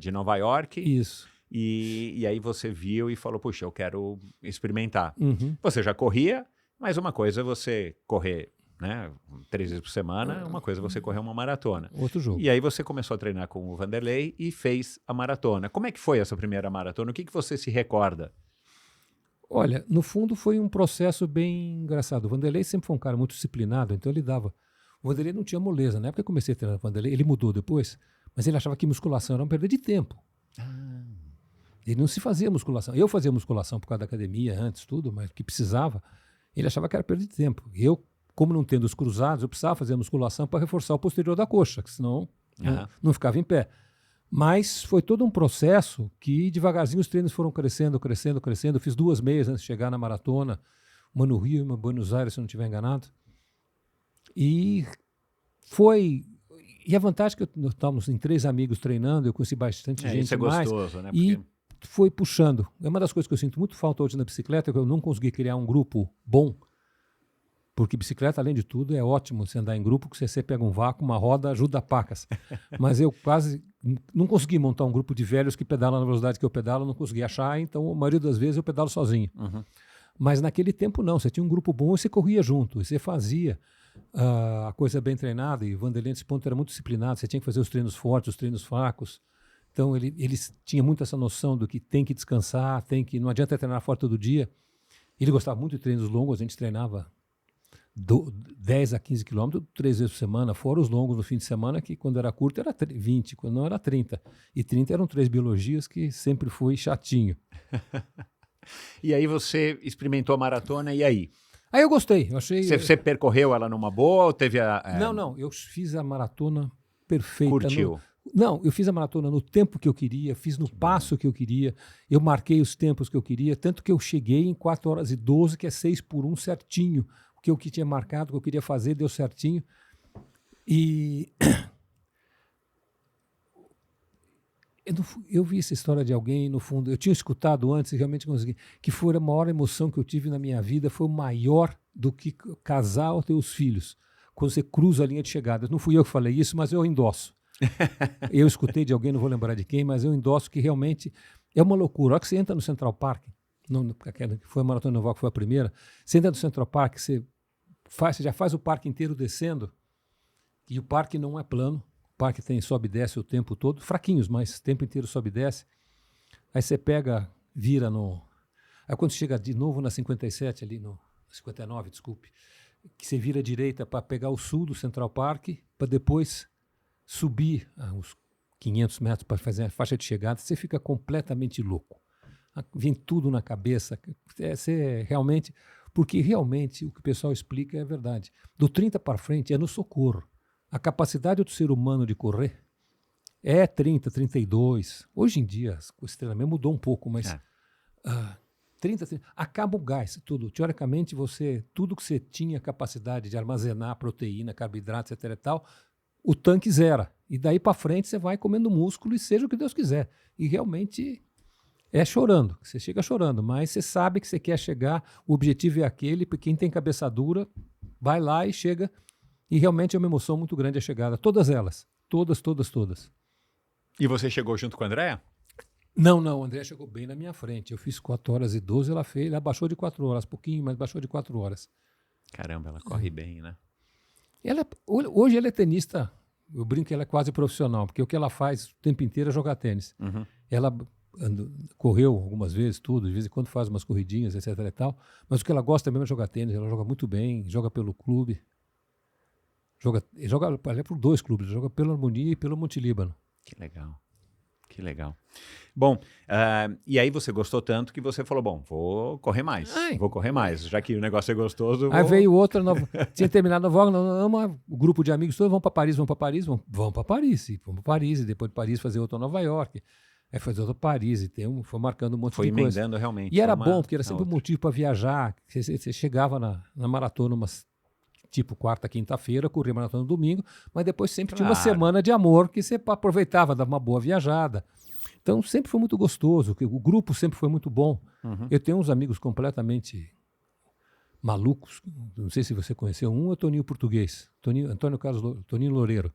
[SPEAKER 1] de Nova York.
[SPEAKER 2] Isso.
[SPEAKER 1] E aí você viu e falou, puxa, eu quero experimentar. Você já corria, mas uma coisa é você correr, né, 3 vezes por semana, uma coisa é você correr uma maratona.
[SPEAKER 2] Outro jogo.
[SPEAKER 1] E aí você começou a treinar com o Vanderlei e fez a maratona. Como é que foi essa primeira maratona? O que você se recorda?
[SPEAKER 2] Olha, no fundo foi um processo bem engraçado. O Vanderlei sempre foi um cara muito disciplinado, então ele dava... O Vanderlei não tinha moleza. Na época que eu comecei a treinar com o Vanderlei, ele mudou depois, mas ele achava que musculação era uma perda de tempo. Ele não se fazia musculação. Eu fazia musculação por causa da academia antes, tudo, mas que precisava... Ele achava que era perda de tempo. Eu como não tendo os cruzados, eu precisava fazer a musculação para reforçar o posterior da coxa, que senão não ficava em pé. Mas foi todo um processo que devagarzinho os treinos foram crescendo. Eu fiz 2 meias antes de chegar na maratona, uma no Rio e uma em Buenos Aires, se eu não estiver enganado. E a vantagem é que nós estávamos em 3 amigos treinando, eu conheci bastante gente
[SPEAKER 1] isso é
[SPEAKER 2] mais.
[SPEAKER 1] gostoso, né?
[SPEAKER 2] E foi puxando. É uma das coisas que eu sinto muito falta hoje na bicicleta, é que eu não consegui criar um grupo bom. Porque bicicleta, além de tudo, é ótimo você andar em grupo, que você pega um vácuo, uma roda, ajuda pacas. Mas eu quase não consegui montar um grupo de velhos que pedalam na velocidade que eu pedalo, não consegui achar, então a maioria das vezes eu pedalo sozinho. Mas naquele tempo não, você tinha um grupo bom e você corria junto, e você fazia a coisa bem treinada, e o Vanderlei nesse ponto era muito disciplinado, você tinha que fazer os treinos fortes, os treinos fracos. Então eles tinham muito essa noção do que tem que descansar, não adianta treinar forte todo dia. Ele gostava muito de treinos longos, a gente treinava 10 a 15 quilômetros 3 vezes por semana, fora os longos no fim de semana, que quando era curto era 20, quando não era 30. E 30 eram 3 biologias, que sempre foi chatinho.
[SPEAKER 1] E aí você experimentou a maratona, e aí?
[SPEAKER 2] Aí eu gostei, eu achei...
[SPEAKER 1] Você percorreu ela numa boa ou teve
[SPEAKER 2] Não, eu fiz a maratona perfeita.
[SPEAKER 1] Curtiu?
[SPEAKER 2] Não, eu fiz a maratona no tempo que eu queria, fiz no passo que eu queria, eu marquei os tempos que eu queria, tanto que eu cheguei em 4 horas e 12, que é 6:1 certinho. O que tinha marcado, o que eu queria fazer, deu certinho. E eu vi essa história de alguém, no fundo, eu tinha escutado antes e realmente consegui, que foi a maior emoção que eu tive na minha vida, foi maior do que casar ou ter os filhos, quando você cruza a linha de chegada. Não fui eu que falei isso, mas eu endosso. Eu escutei de alguém, não vou lembrar de quem, mas eu endosso que realmente é uma loucura. A hora que você entra no Central Park, que foi a Maratona Noval, que foi a primeira, você entra no Central Park, você já faz o parque inteiro descendo, e o parque não é plano, o parque tem sobe e desce o tempo todo, fraquinhos, mas o tempo inteiro sobe e desce. Aí você pega, vira no... Aí quando chega de novo na 57, ali no 59, desculpe, que você vira à direita para pegar o sul do Central Park, para depois subir uns 500 metros para fazer a faixa de chegada, você fica completamente louco. Vem tudo na cabeça. Você realmente... Porque realmente o que o pessoal explica é verdade. Do 30 para frente é no socorro. A capacidade do ser humano de correr é 30, 32. Hoje em dia, o treinamento mudou um pouco, mas 30, acaba o gás, tudo. Teoricamente, tudo que você tinha capacidade de armazenar proteína, carboidrato, etc. e tal, o tanque zera. E daí para frente você vai comendo músculo e seja o que Deus quiser. E realmente... é chorando, você chega chorando, mas você sabe que você quer chegar, o objetivo é aquele, porque quem tem cabeça dura, vai lá e chega, e realmente é uma emoção muito grande a chegada, todas elas, todas.
[SPEAKER 1] E você chegou junto com a Andréa?
[SPEAKER 2] Não, o André chegou bem na minha frente, eu fiz 4 horas e 12, ela baixou de 4 horas, pouquinho, mas baixou de 4 horas.
[SPEAKER 1] Caramba, ela corre bem, né?
[SPEAKER 2] Hoje ela é tenista, eu brinco que ela é quase profissional, porque o que ela faz o tempo inteiro é jogar tênis. Ela... correu algumas vezes, tudo, de vez em quando faz umas corridinhas, etc e tal, mas o que ela gosta mesmo é jogar tênis, ela joga muito bem, joga pelo clube, joga por 2 clubes, joga pelo Harmonia e pelo Monte Líbano.
[SPEAKER 1] Que legal. Bom, e aí você gostou tanto que você falou, bom, vou correr mais, já que o negócio é gostoso.
[SPEAKER 2] Aí veio outra, tinha terminado a Vogue, o grupo de amigos todos vão para Paris, vamos para Paris, e depois de Paris fazer outra Nova York. Aí fazer outra Paris, e foi marcando um monte de coisa.
[SPEAKER 1] Foi emendando realmente.
[SPEAKER 2] E era bom, porque era sempre um motivo para viajar. Você chegava na maratona, tipo quarta, quinta-feira, corria maratona no domingo, mas depois sempre tinha uma semana de amor que você aproveitava, dava uma boa viajada. Então sempre foi muito gostoso, o grupo sempre foi muito bom. Eu tenho uns amigos completamente malucos, não sei se você conheceu, um é o Toninho Português, Antônio Carlos Toninho Loureiro.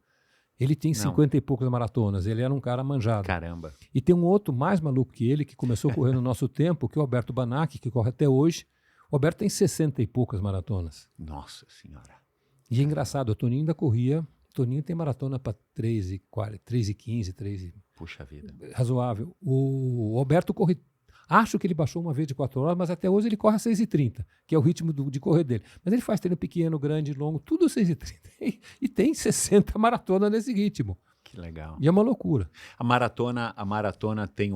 [SPEAKER 2] Ele tem 50 e poucas maratonas, ele era um cara manjado.
[SPEAKER 1] Caramba.
[SPEAKER 2] E tem um outro mais maluco que ele, que começou a correr no nosso tempo, que é o Alberto Banach, que corre até hoje. O Alberto tem 60 e poucas maratonas.
[SPEAKER 1] Nossa Senhora.
[SPEAKER 2] E é engraçado, o Toninho ainda corria, o Toninho tem maratona para 3:15, 3.
[SPEAKER 1] Puxa vida.
[SPEAKER 2] Razoável. O Alberto corre, acho que ele baixou uma vez de 4 horas, mas até hoje ele corre a 6:30, que é o ritmo de correr dele. Mas ele faz treino pequeno, grande, longo, tudo 6:30. E tem 60 maratonas nesse ritmo.
[SPEAKER 1] Que legal.
[SPEAKER 2] E é uma loucura.
[SPEAKER 1] A maratona tem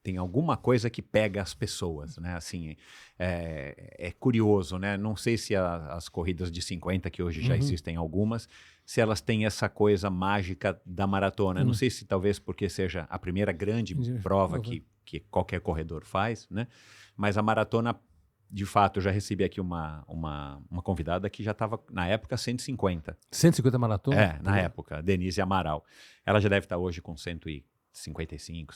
[SPEAKER 1] tem alguma coisa que pega as pessoas, né? Assim, é curioso, né? Não sei se as corridas de 50, que hoje já existem algumas, se elas têm essa coisa mágica da maratona. Não sei se talvez porque seja a primeira grande prova que qualquer corredor faz, né? Mas a maratona, de fato, eu já recebi aqui uma convidada que já estava, na época, 150.
[SPEAKER 2] 150 maratona?
[SPEAKER 1] Na época, Denise Amaral. Ela já deve estar hoje com 155,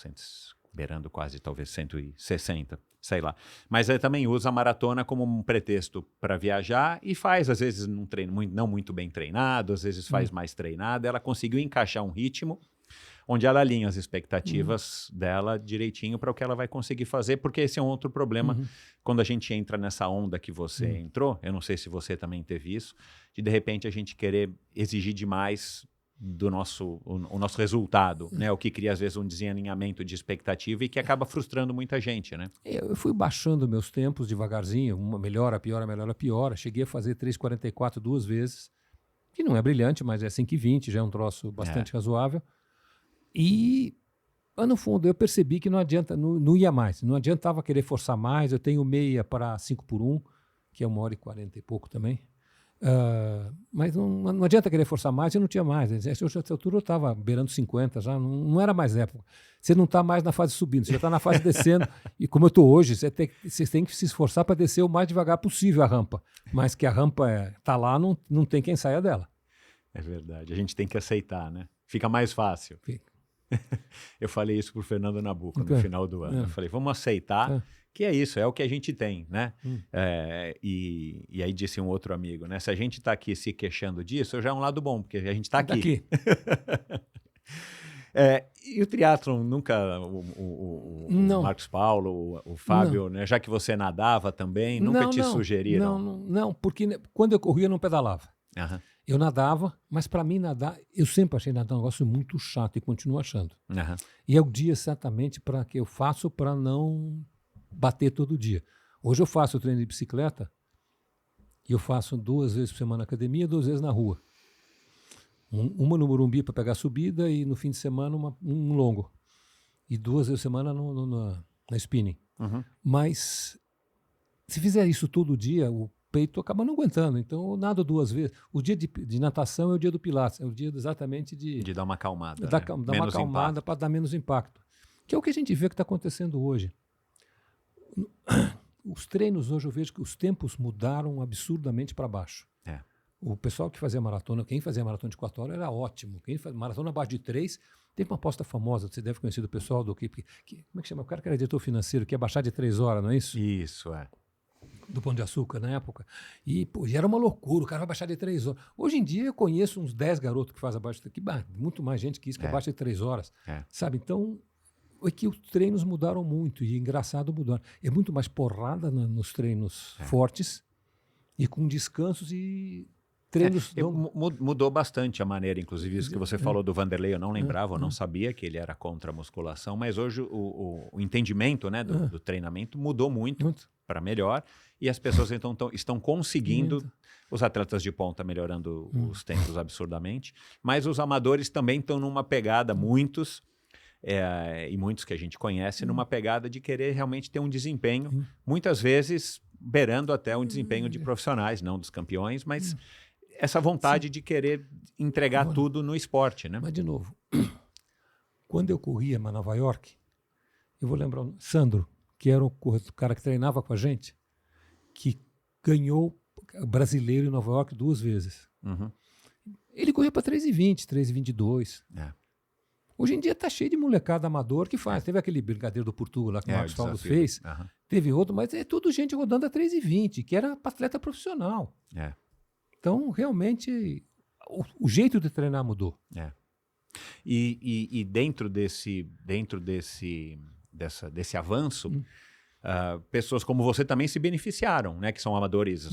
[SPEAKER 1] beirando quase talvez 160, sei lá. Mas ela também usa a maratona como um pretexto para viajar e faz, às vezes, num treino não muito bem treinado, às vezes faz mais treinado. Ela conseguiu encaixar um ritmo onde ela alinha as expectativas dela direitinho para o que ela vai conseguir fazer, porque esse é um outro problema quando a gente entra nessa onda que você entrou. Eu não sei se você também teve isso, de repente a gente querer exigir demais do o nosso resultado, né? O que cria, às vezes, um desalinhamento de expectativa e que acaba frustrando muita gente, né?
[SPEAKER 2] Eu fui baixando meus tempos devagarzinho, uma melhora, piora, melhora, piora. Cheguei a fazer 3:44 2 vezes, que não é brilhante, mas é 5:20, já é um troço bastante razoável. E, no fundo, eu percebi que não adianta, não ia mais. Não adiantava querer forçar mais. Eu tenho meia para 5x1, que é 1h40 e pouco também. Mas não adianta querer forçar mais, eu não tinha mais. Essa altura eu estava beirando 50 já, não era mais época. Você não está mais na fase subindo, você já está na fase descendo. E como eu estou hoje, você tem que se esforçar para descer o mais devagar possível a rampa. Mas que a rampa está lá, não tem quem saia dela.
[SPEAKER 1] É verdade, a gente tem que aceitar, né? Fica mais fácil.
[SPEAKER 2] Fica.
[SPEAKER 1] Eu falei isso para o Fernando Nabuco no final do ano. Eu falei, vamos aceitar que é isso, é o que a gente tem, né? E aí disse um outro amigo, né? Se a gente está aqui se queixando disso, já é um lado bom, porque a gente está aqui. E o triatlon nunca, o Marcos Paulo, o Fábio, né? Já que você nadava também, nunca te sugeriram?
[SPEAKER 2] Não, porque quando eu corria eu não pedalava. Eu nadava, mas para mim nadar, eu sempre achei nadar um negócio muito chato e continuo achando. E é o dia exatamente para que eu faço para não bater todo dia. Hoje eu faço treino de bicicleta e eu faço 2 vezes por semana na academia, 2 vezes na rua. Uma no Morumbi para pegar subida e no fim de semana um longo. E 2 vezes por semana na spinning. Mas se fizer isso todo dia, o peito acaba não aguentando. Então eu nado 2 vezes. O dia de natação é o dia do Pilates. É o dia exatamente de
[SPEAKER 1] dar uma acalmada.
[SPEAKER 2] Dar uma acalmada para dar menos impacto. Que é o que a gente vê que está acontecendo hoje. Os treinos hoje eu vejo que os tempos mudaram absurdamente para baixo. O pessoal que fazia maratona, quem fazia maratona de 4 horas era ótimo. Quem fazia maratona abaixo de 3, teve uma aposta famosa, você deve conhecer do pessoal do como é que chama? O cara que era diretor financeiro, que ia baixar de 3 horas, não é isso?
[SPEAKER 1] Isso,
[SPEAKER 2] Do Pão de Açúcar, na época. E era uma loucura, o cara vai baixar de 3 horas. Hoje em dia eu conheço uns 10 garotos que fazem abaixo de 3 horas, muito mais gente que isso, que abaixa de 3 horas. Sabe? Então, é que os treinos mudaram muito, e engraçado mudaram. É muito mais porrada nos treinos fortes, e com descansos e treinos...
[SPEAKER 1] Mudou bastante a maneira, inclusive isso que você falou do Vanderlei, eu não lembrava, eu não sabia que ele era contra a musculação, mas hoje o entendimento, né, do treinamento mudou muito para melhor, e as pessoas então estão conseguindo, os atletas de ponta melhorando os tempos absurdamente, mas os amadores também estão numa pegada, muitos que a gente conhece, numa pegada de querer realmente ter um desempenho, muitas vezes beirando até um desempenho de profissionais, não dos campeões, mas essa vontade de querer entregar tudo no esporte, né?
[SPEAKER 2] Mas, de novo, quando eu corria em Nova York, eu vou lembrar o Sandro, que era o cara que treinava com a gente, que ganhou o brasileiro em Nova York 2 vezes. Ele corria para 3:20, 3:22. Hoje em dia está cheio de molecada amador que faz. Teve aquele brigadeiro do Portugal lá que o Marcos Paulo fez. Teve outro, mas é tudo gente rodando a 3:20, que era atleta profissional. Então, realmente, o jeito de treinar mudou.
[SPEAKER 1] E dentro desse avanço, pessoas como você também se beneficiaram, né? Que são amadores,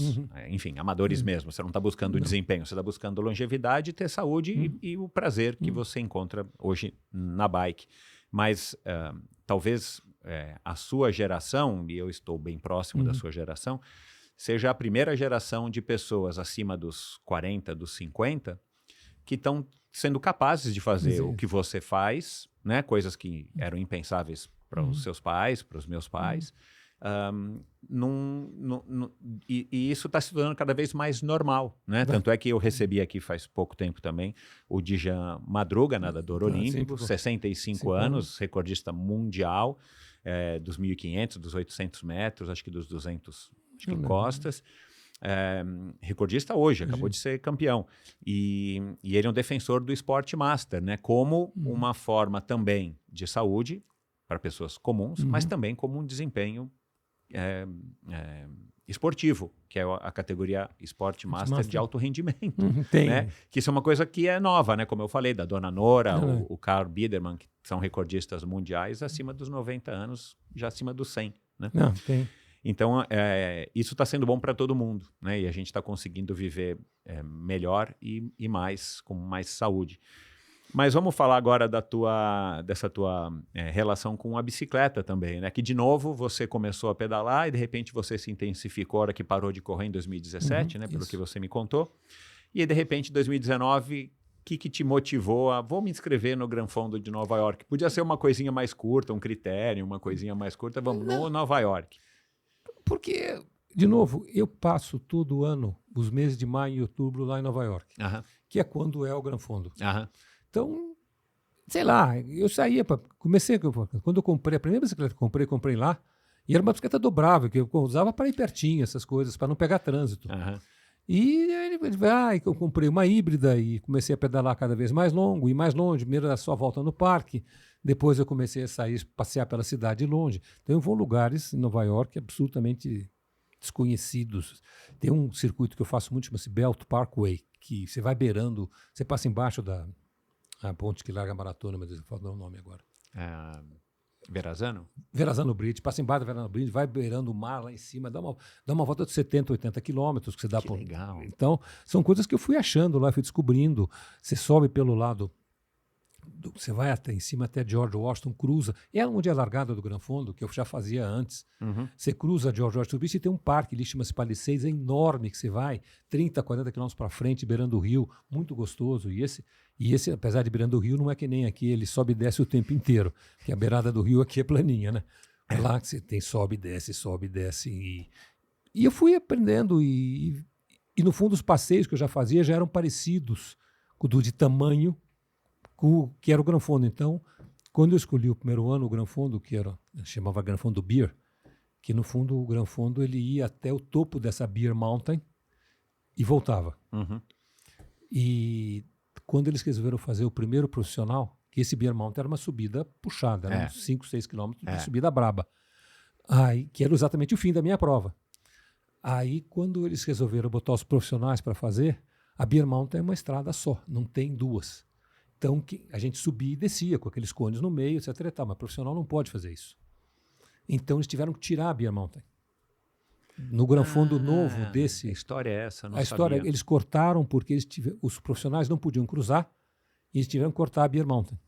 [SPEAKER 1] enfim, amadores mesmo. Você não está buscando desempenho, você está buscando longevidade, ter saúde e o prazer que você encontra hoje na bike. Mas talvez a sua geração, e eu estou bem próximo da sua geração, seja a primeira geração de pessoas acima dos 40, dos 50, que estão sendo capazes de fazer o que você faz, né? Coisas que eram impensáveis para os seus pais, para os meus pais. E isso está se tornando cada vez mais normal, né? Tanto é que eu recebi aqui faz pouco tempo também o Djan Madruga, nadador olímpico, 65 anos, recordista mundial, dos 1.500, dos 800 metros, acho que dos 200 costas. Recordista hoje, acabou de ser campeão. E ele é um defensor do Sport Master, né? Como uma forma também de saúde para pessoas comuns, mas também como um desempenho esportivo, que é a categoria Sport Master de alto rendimento. Né? Que isso é uma coisa que é nova, né? Como eu falei, da Dona Nora, o Carl Biederman, que são recordistas mundiais acima dos 90 anos, já acima dos 100. Né?
[SPEAKER 2] Não, tem.
[SPEAKER 1] Então, isso está sendo bom para todo mundo, né? E a gente está conseguindo viver melhor e mais, com mais saúde. Mas vamos falar agora dessa tua relação com a bicicleta também, né? Que, de novo, você começou a pedalar e, de repente, você se intensificou a hora que parou de correr em 2017, né? Pelo que você me contou. E, de repente, em 2019, o que te motivou a... Vou me inscrever no Gran Fondo de Nova York. Podia ser uma coisinha mais curta, um critério, uma coisinha mais curta. Vamos no Nova York.
[SPEAKER 2] Porque, de novo, eu passo todo ano, os meses de maio e outubro, lá em Nova York, que é quando é o Gran Fondo. Então, sei lá, eu saía quando eu comprei, a primeira bicicleta que eu comprei lá, e era uma bicicleta dobrável, que eu usava para ir pertinho, essas coisas, para não pegar trânsito. E eu comprei uma híbrida e comecei a pedalar cada vez mais longo e mais longe. Primeiro era só volta no parque, depois eu comecei a sair, passear pela cidade longe. Então eu vou a lugares em Nova York absolutamente desconhecidos. Tem um circuito que eu faço muito, chama-se Belt Parkway, que você vai beirando, você passa embaixo da ponte que larga a maratona, mas eu falo o nome agora.
[SPEAKER 1] Verrazano?
[SPEAKER 2] Verrazano Bridge, passa embaixo da Verrazano Bridge, vai beirando o mar lá em cima, dá uma volta de 70, 80 quilômetros que você dá por...
[SPEAKER 1] legal.
[SPEAKER 2] Então, são coisas que eu fui achando lá, fui descobrindo. Você sobe pelo lado, você vai até em cima, até George Washington, cruza. É onde é a largada do Gran Fondo, que eu já fazia antes. Você cruza George Washington Beach e tem um parque ali, chama-se Palisades, é enorme, que você vai 30, 40 quilômetros para frente, beirando o rio, muito gostoso. E esse, apesar de beirando o rio, não é que nem aqui, ele sobe e desce o tempo inteiro, que a beirada do rio aqui é planinha, né? É lá que você tem sobe e desce. E eu fui aprendendo e no fundo os passeios que eu já fazia já eram parecidos de tamanho que era o Gran Fondo. Então, quando eu escolhi o primeiro ano o Gran Fondo, chamava Gran Fondo Beer, que no fundo o Gran Fondo ele ia até o topo dessa Beer Mountain e voltava. E quando eles resolveram fazer o primeiro profissional, que esse Beer Mountain era uma subida puxada, né? Uns 5, 6 quilômetros de subida braba. Que era exatamente o fim da minha prova. Aí, quando eles resolveram botar os profissionais para fazer, a Beer Mountain é uma estrada só, não tem duas. Então, a gente subia e descia com aqueles cones no meio, etc. E tal, mas profissional não pode fazer isso. Então, eles tiveram que tirar a Beer Mountain. No Gran Fondo novo desse...
[SPEAKER 1] A história é essa, não
[SPEAKER 2] a história,
[SPEAKER 1] sabia.
[SPEAKER 2] eles cortaram porque os profissionais não podiam cruzar e eles tiveram que cortar a Beer Mountain.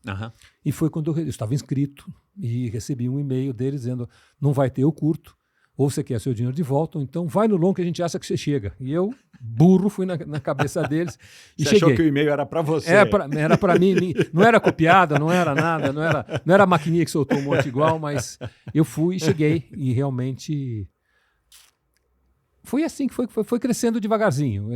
[SPEAKER 2] E foi quando eu estava inscrito e recebi um e-mail deles dizendo, não vai ter, eu curto, ou você quer seu dinheiro de volta, ou então vai no long que a gente acha que você chega. E eu, burro, fui na cabeça deles e
[SPEAKER 1] você
[SPEAKER 2] cheguei.
[SPEAKER 1] Achou que o e-mail era para você?
[SPEAKER 2] Era para mim, não era copiada, não era nada, não era a maquininha que soltou um monte igual, mas eu fui e cheguei e realmente... Foi assim que foi crescendo devagarzinho.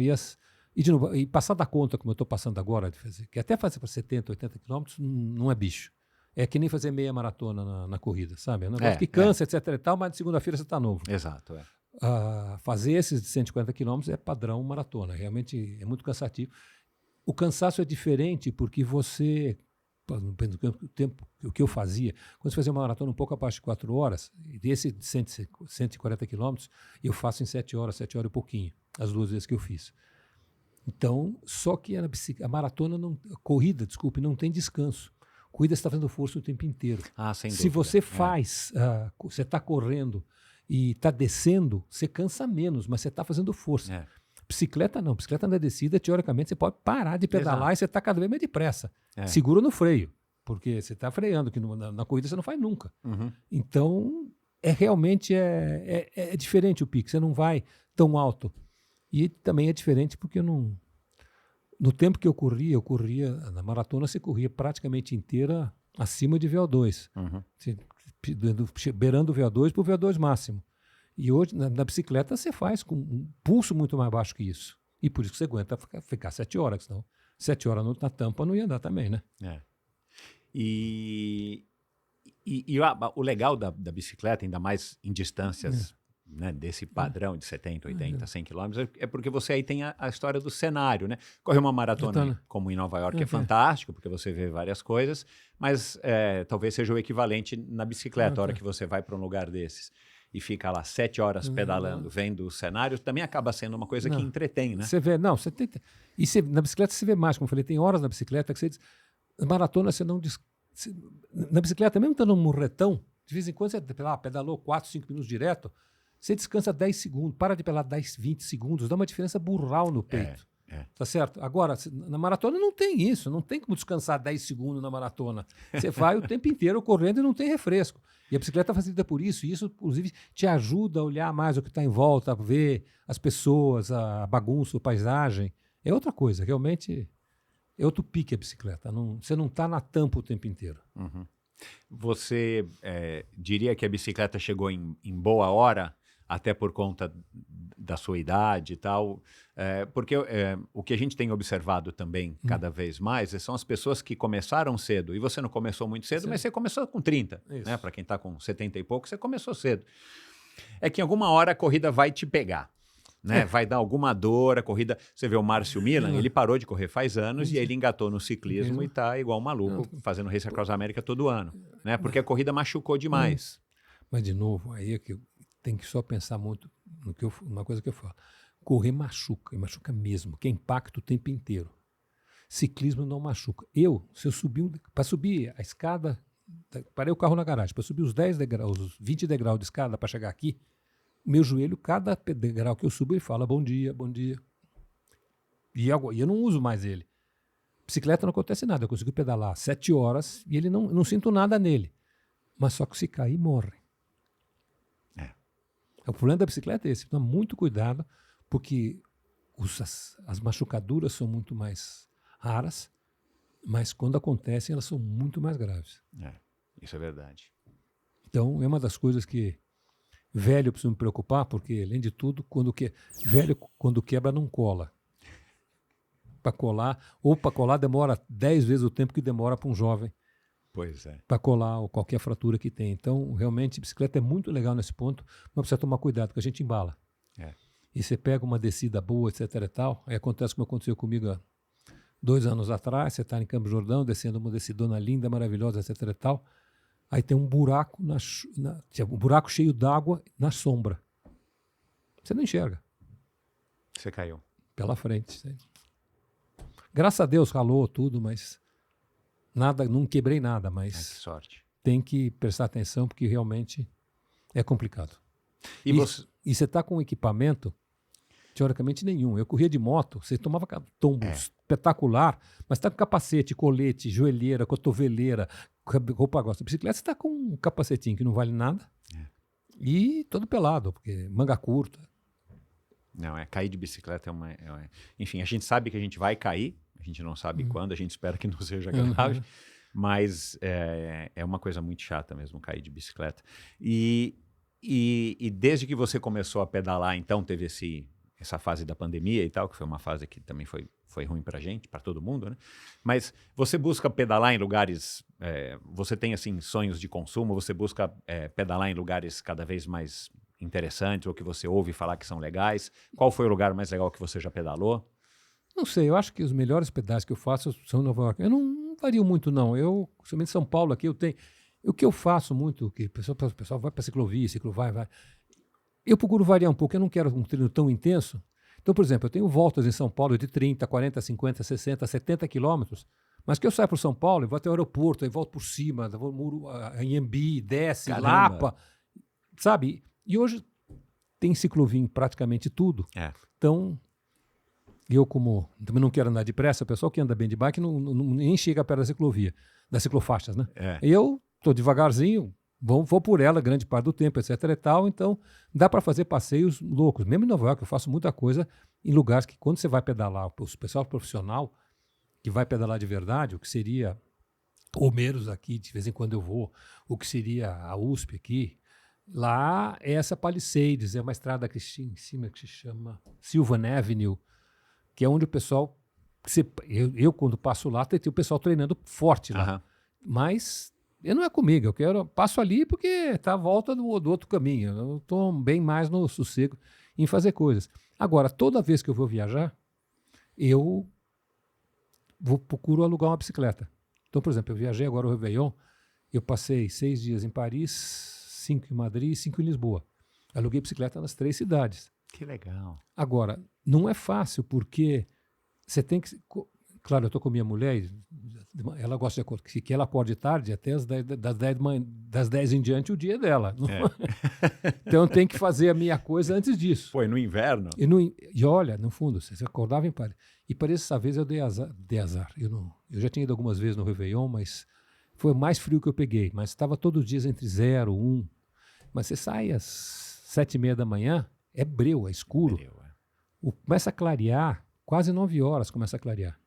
[SPEAKER 2] De novo, e passar da conta, como eu estou passando agora, que até fazer para 70, 80 quilômetros não é bicho. É que nem fazer meia maratona na corrida, sabe? É um negócio que cansa, etc. e tal, mas de segunda-feira você está novo.
[SPEAKER 1] Exato.
[SPEAKER 2] Fazer esses de 140 quilômetros é padrão maratona. Realmente é muito cansativo. O cansaço é diferente porque você... O tempo que eu fazia, quando você fazia uma maratona um pouco abaixo de 4 horas, e desse de 140 quilômetros, eu faço em 7 horas e pouquinho, as 2 vezes que eu fiz. Então, só que a maratona, a corrida, desculpe, não tem descanso. Corrida você está fazendo força o tempo inteiro. Se
[SPEAKER 1] Sem dúvida.
[SPEAKER 2] você você está correndo e está descendo, você cansa menos, mas você está fazendo força. Bicicleta não. Bicicleta na descida, teoricamente, você pode parar de pedalar e você está cada vez mais depressa. Segura no freio, porque você está freando, que na corrida você não faz nunca. Então, realmente é diferente o pique, você não vai tão alto. E também é diferente porque no tempo que eu corria, na maratona você corria praticamente inteira acima de VO2. beirando o VO2 para o VO2 máximo. E hoje, na bicicleta, você faz com um pulso muito mais baixo que isso. E por isso que você aguenta ficar 7 horas, senão 7 horas na tampa não ia dar também, né?
[SPEAKER 1] O legal da bicicleta, ainda mais em distâncias né, desse padrão de 70, 80, 100 quilômetros, é porque você aí tem a história do cenário, né? Correr uma maratona como em Nova York é fantástico, porque você vê várias coisas, mas talvez seja o equivalente na bicicleta, a hora que você vai para um lugar desses e fica lá 7 horas pedalando, vendo o cenário, também acaba sendo uma coisa que entretém, né?
[SPEAKER 2] Você vê, na bicicleta você vê mais, como eu falei, tem horas na bicicleta que você diz, na maratona você não... Na bicicleta, mesmo estando num murretão, de vez em quando você pedalou 4, 5 minutos direto, você descansa 10 segundos, para de pedalar 10, 20 segundos, dá uma diferença burral no peito. Tá certo? Agora, na maratona não tem isso, não tem como descansar 10 segundos na maratona. Você vai o tempo inteiro correndo e não tem refresco. E a bicicleta é facilita por isso, e isso, inclusive, te ajuda a olhar mais o que está em volta, a ver as pessoas, a bagunça, a paisagem. É outra coisa, realmente é outro pique a bicicleta. Você não está na tampa o tempo inteiro.
[SPEAKER 1] Uhum. Você diria que a bicicleta chegou em boa hora, até por conta da sua idade e tal? Porque o que a gente tem observado também cada vez mais são as pessoas que começaram cedo. E você não começou muito cedo, mas você começou com 30. Né? Para quem está com 70 e pouco, você começou cedo. É que em alguma hora a corrida vai te pegar. Né? Vai dar alguma dor, a corrida... Você vê o Márcio Milan, ele parou de correr faz anos e ele engatou no ciclismo e está igual um maluco, fazendo Race Across America todo ano. Né? Porque a corrida machucou demais.
[SPEAKER 2] Mas, de novo, aí é que tem que só pensar muito numa coisa que eu falo. Correr machuca, e machuca mesmo, que é impacto o tempo inteiro. Ciclismo não machuca. Se eu subir, para subir a escada, parei o carro na garagem, para subir os 10 degraus, os 20 degraus de escada para chegar aqui, meu joelho, cada degrau que eu subo, ele fala bom dia, bom dia. E eu não uso mais ele. Bicicleta não acontece nada, eu consigo pedalar 7 horas e ele não sinto nada nele. Mas só que se cair, morre. O problema da bicicleta é esse, toma muito cuidado, porque as machucaduras são muito mais raras, mas quando acontecem, elas são muito mais graves.
[SPEAKER 1] Isso é verdade.
[SPEAKER 2] Então, é uma das coisas que velho eu preciso me preocupar, porque, além de tudo, velho, quando quebra, não cola. Para colar demora 10 vezes o tempo que demora para um jovem.
[SPEAKER 1] Pois é.
[SPEAKER 2] Para colar ou qualquer fratura que tem. Então, realmente, bicicleta é muito legal nesse ponto, mas precisa tomar cuidado, porque a gente embala. E você pega uma descida boa, etc e tal, aí acontece como aconteceu comigo há 2 anos atrás, você está em Campos do Jordão, descendo uma descidona linda, maravilhosa, etc e tal, aí tem um buraco, um buraco cheio d'água na sombra. Você não enxerga.
[SPEAKER 1] Você caiu.
[SPEAKER 2] Pela frente. Graças a Deus ralou tudo, mas não quebrei nada, mas
[SPEAKER 1] que sorte.
[SPEAKER 2] Tem que prestar atenção porque realmente é complicado. E você está com equipamento, teoricamente nenhum. Eu corria de moto, você tomava tombo espetacular, mas está com capacete, colete, joelheira, cotoveleira, roupa grossa. Bicicleta você está com um capacetinho que não vale nada e todo pelado, porque manga curta.
[SPEAKER 1] Não, cair de bicicleta enfim, a gente sabe que a gente vai cair, a gente não sabe quando, a gente espera que não seja grave, mas é uma coisa muito chata mesmo cair de bicicleta. E desde que você começou a pedalar, então teve essa fase da pandemia e tal, que foi uma fase que também foi ruim pra gente, pra todo mundo, né? Mas você busca pedalar em lugares, você tem assim sonhos de consumo, você busca pedalar em lugares cada vez mais interessantes, ou que você ouve falar que são legais? Qual foi o lugar mais legal que você já pedalou?
[SPEAKER 2] Não sei, eu acho que os melhores pedais que eu faço são em Nova York. Eu não vario muito, não. Somente em São Paulo aqui, o que eu faço muito, que o pessoal vai para ciclovia, vai. Eu procuro variar um pouco, eu não quero um treino tão intenso. Então, por exemplo, eu tenho voltas em São Paulo de 30, 40, 50, 60, 70 quilômetros, mas que eu saio para São Paulo e vou até o aeroporto, aí volto por cima, vou no muro, em Embi, desce, Lapa, sabe? E hoje tem ciclovia em praticamente tudo. Então, eu como também não quero andar depressa, o pessoal que anda bem de bike nem chega perto da ciclovia, das ciclofaixas, né? Eu estou devagarzinho, vou por ela grande parte do tempo, etc e tal, então dá para fazer passeios loucos. Mesmo em Nova York eu faço muita coisa em lugares que quando você vai pedalar, o pessoal profissional que vai pedalar de verdade, o que seria Romeiros aqui, de vez em quando eu vou, o que seria a USP aqui. Lá é essa Palisades, é uma estrada aqui em cima que se chama Sylvan Avenue, que é onde o pessoal... Eu quando passo lá, tem o pessoal treinando forte lá.
[SPEAKER 1] Aham.
[SPEAKER 2] Mas não é comigo, passo ali porque está à volta do outro caminho. Eu estou bem mais no sossego em fazer coisas. Agora, toda vez que eu vou viajar, eu procuro alugar uma bicicleta. Então, por exemplo, eu viajei agora o Réveillon, eu passei 6 dias em Paris, 5 em Madrid e 5 em Lisboa. Aluguei bicicleta nas 3 cidades.
[SPEAKER 1] Que legal.
[SPEAKER 2] Agora, não é fácil porque você tem que... Claro, eu estou com minha mulher, ela gosta que ela acorde tarde, até das 10 em diante o dia dela. Então tem que fazer a minha coisa antes disso.
[SPEAKER 1] Foi no inverno?
[SPEAKER 2] E olha, no fundo, você acordava em Paris. E parece essa vez eu dei azar. Eu já tinha ido algumas vezes no Réveillon, mas foi o mais frio que eu peguei. Mas estava todos os dias entre 0 e 1. Mas você sai às 7h30 da manhã, é breu, é escuro. Começa a clarear, quase 9 horas começa a clarear.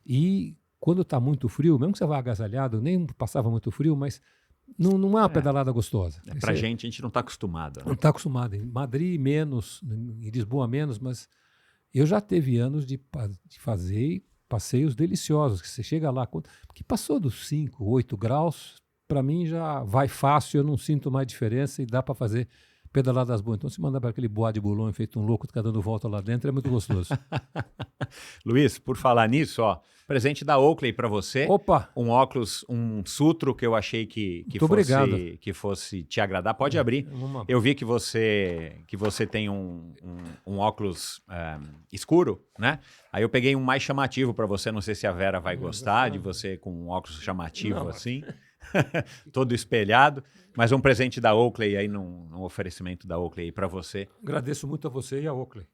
[SPEAKER 2] E quando está muito frio, mesmo que você vá agasalhado, nem passava muito frio, mas não é uma pedalada gostosa.
[SPEAKER 1] Pra gente, a gente não está acostumado. Né?
[SPEAKER 2] Não está acostumado. Em Madrid, menos, em Lisboa, menos, mas eu já teve anos de fazer passeios deliciosos, que você chega lá, porque passou dos 5, 8 graus, para mim já vai fácil, eu não sinto mais diferença e dá para fazer pedaladas boas. Então, se mandar para aquele Bois de Boulogne feito um louco, ficar dando volta lá dentro, é muito gostoso.
[SPEAKER 1] Luiz, por falar nisso, ó, presente da Oakley para você.
[SPEAKER 2] Opa!
[SPEAKER 1] Um óculos, um sutro que eu achei que fosse te agradar. Pode abrir. Eu vi que você tem um óculos escuro, né? Aí eu peguei um mais chamativo para você. Não sei se a Vera vai gostar de você com um óculos chamativo assim. Todo espelhado, mas um presente da Oakley aí, num oferecimento da Oakley aí para você.
[SPEAKER 2] Agradeço muito a você e a Oakley.